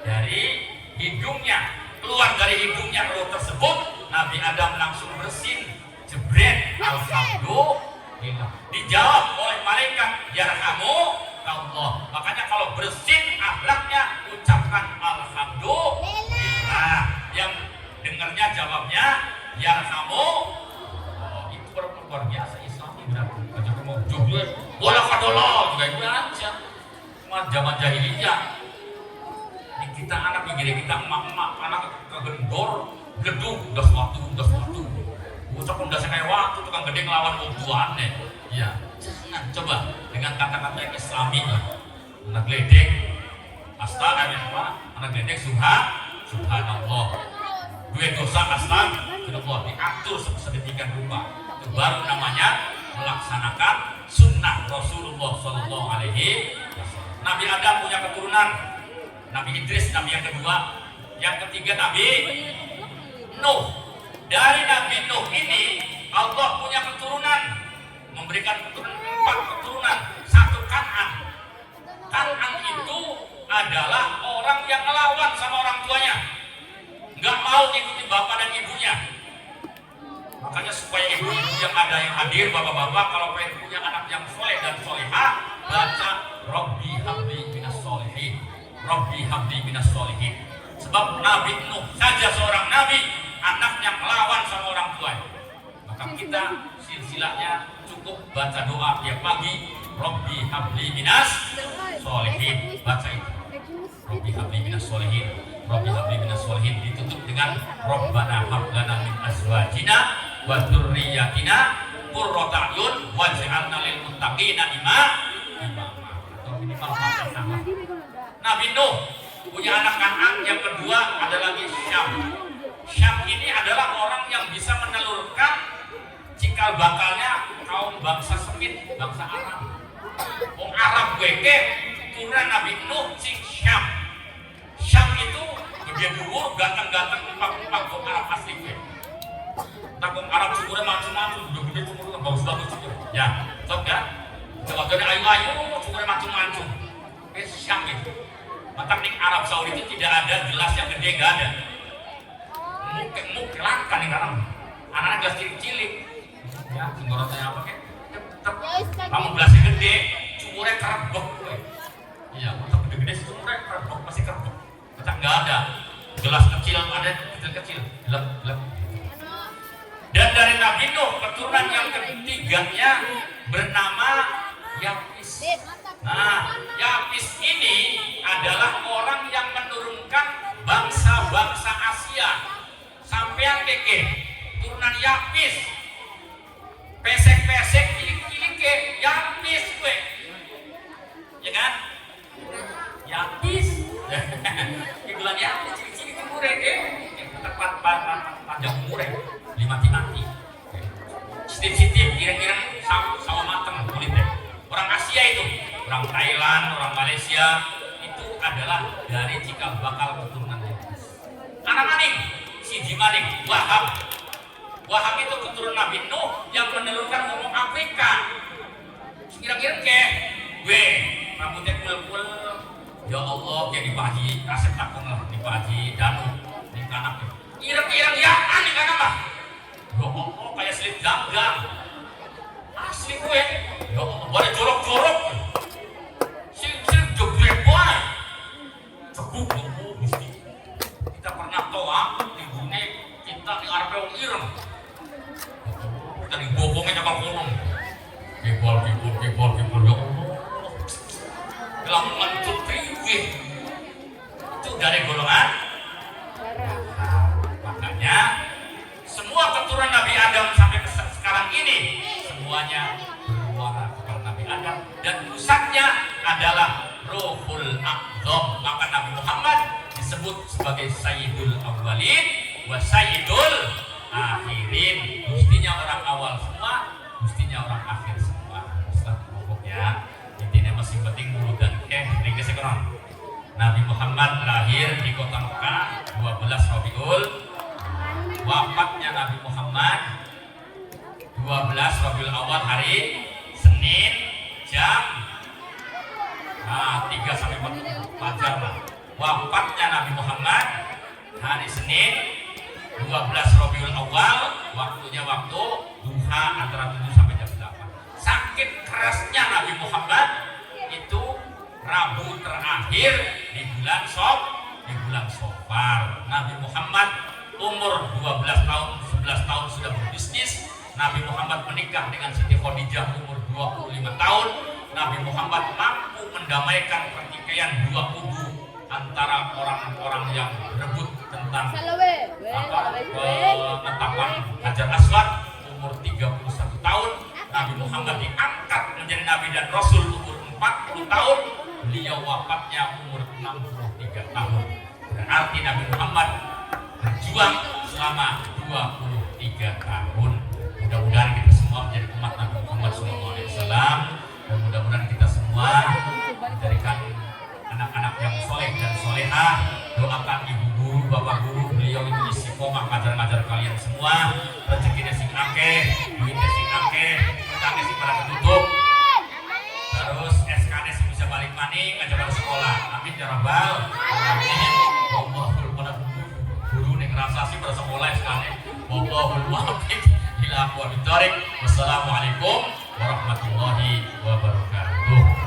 dari hidungnya. Keluar dari hidungnya roh tersebut, Nabi Adam langsung bersin, jebret, alhamdulillah. Dijawab oleh malaikat, yarhamu Allah. Makanya kalau bersin akhlaknya, ucapkan alhamdulillah. Yang dengarnya jawabnya yarhamu. Oh, itu luar biasa Islami berarti. Kalau mau jubur, bola kadolo juga itu aja. Cuma zaman jahiliyah. Kita anak pikir kita emak-emak, anak kegendor, gedung, udah waktu. Ucap udah kayak waktu tukang gede ngelawan uduan deh. Iya. Nah, coba dengan kata-kata yang Islami lah. Anak geledek, astagfirullah, anak geledek subhanallah. Dua dosa astagfirullah diatur sedemikian rupa. Itu baru namanya melaksanakan sunnah Rasulullah Sallallahu Alaihi Wasallam. Nabi Adam punya keturunan. Nabi Idris, Nabi yang kedua. Yang ketiga Nabi Nuh. Dari Nabi Nuh ini Allah punya keturunan, memberikan keturunan 4 keturunan. 1 Kan'an. Kan'an itu adalah orang yang ngelawan sama orang tuanya, nggak mau ikuti bapak dan ibunya. Makanya supaya ibu yang ada yang hadir, bapak-bapak, kalau pengen punya anak yang soleh dan solehah, baca Rabbi habli minas solehin. Rabbi habli minas solehin. Sebab Nabi Nuh saja seorang nabi, anaknya melawan sama orang tuanya. Maka kita silsilahnya cukup baca doa tiap pagi, Rabbi habli minas solehin. Baca itu, Rabbi habli minas solehin, Rabbi habli minas solehin, ditutup dengan Rabbana hab lana min azwajina wa dzurriyyatina qurrata a'yun waj'alna lil muttaqina imama atau minimal sama. Nabi Nuh punya anak Kan'an, yang kedua ada lagi Syam. Syam ini adalah orang yang bisa menelurkan cikal bakalnya kaum bangsa Semit, bangsa Arab. Wong Arab weke turunan Nabi Nuh sing Syam. Syam itu gede dhuwur, ganteng-ganteng, empak-empak wong Arab asli we. Tak wong Arab syukurnya macam-macam, gede-gede syukurnya bagus-bagus syukur. Ya, sok ya. Coba gede ayu-ayu, syukurnya macam-macam. Syam itu. Maka di Arab Saudi itu tidak ada gelas yang gede, nggak ada. Muk langka nih sekarang. Anak-anak gelas cilik-cilik. Ya, singgorotnya apa kek? Kamu gelasnya gede, cumurnya kerebek. Iya, untuk gede-gede cumurnya kerebek, masih kerebek. Kita nggak ada. Gelas kecil ada, kecil-kecil, gelap-gelap. Dan dari Nabi Nuh keturunan yang ketiganya bernama Yafis. Nah, Yafis ini adalah orang yang menurunkan bangsa-bangsa Asia. Sampean keke turunan Yafis. Pesek-pesek cilik-cilik ke Yafis gue. Ya kan? Yafis. Igulan Yafis cilik-cilik umure ke. Tepat panjang umure. Mati-mati. Sitip-sitip kira-kira sama mateng kulitnya. Orang Asia itu, orang Thailand, orang Malaysia itu adalah dari cikal bakal keturunan Yafis. Anak maning, siji maning, Wahab. Wahab itu keturunan Nabi Nuh yang menelurkan ngomong Afrika. Kira-kira ke, gue rambutnya kul-kul. Ya Allah, kayak dipaji, asep takung lah, dipaji, danu, di kanak. Kira-kira ya aneh kan apa? Ya Allah, kayak selip ganggang. Asli gue. Ya Allah, boleh jorok-jorok. Sil-sil geblek banget. Cebuk lu mesti. Kita pernah toa di dunia kita di Arab yang ireng. Kita dibobongnya cabang kolong. Gibol. Ya Allah. Gelang mencuk triwi. Itu dari golongan. Nah, makanya semua keturunan Nabi Adam sampai sekarang ini semuanya bermuara kepada Nabi Adam dan pusatnya adalah Ruhul Aqdam. Maka Nabi Muhammad disebut sebagai Sayyidul Awwalin wa Sayyidul Akhirin. Mestinya orang awal semua, mestinya orang akhir semua. Ustaz pokoknya intinya masih penting dulu dan ringkes ekonom. Nabi Muhammad lahir di kota Mekah 12 Rabiul. Wafatnya Nabi Muhammad 12 Rabiul Awal hari Senin jam 3 sampai 4 jam lah. Wafatnya Nabi Muhammad hari Senin 12 Rabiul Awal, waktunya waktu duha antara 7 sampai jam 8. Sakit kerasnya Nabi Muhammad itu Rabu terakhir di bulan Safar. Nabi Muhammad umur 12 tahun, 11 tahun sudah berbisnis. Nabi Muhammad menikah dengan Siti Khadijah umur 25 tahun. Nabi Muhammad mampu mendamaikan pertikaian dua kubu antara orang-orang yang berebut tentang penetapan Hajar Aswad umur 31 tahun. Nabi Muhammad diangkat menjadi Nabi dan Rasul umur 40 tahun. Beliau wafatnya umur 63 tahun. Berarti Nabi Muhammad berjuang selama 23 tahun. Mudah-mudahan kita semua menjadi umat Nabi Muhammad SAW, dan mudah-mudahan kita semua dijadikan anak-anak yang soleh dan solehah. Doakan ibu guru, bapak guru, beliau itu istiqomah ngajar-ngajar kalian semua. Rezekinya sing akeh, duitnya sing akeh, utangnya sing pada ketutup. Terus SKD sing bisa balik maning, ngajak pada sekolah. Amin ya rabbal alamin. Allahul pada guru ning ngerasa sih pada sekolah SKD. Allahul muwaffiq ila aqwamit thoriq. Wassalamualaikum warahmatullahi wabarakatuh.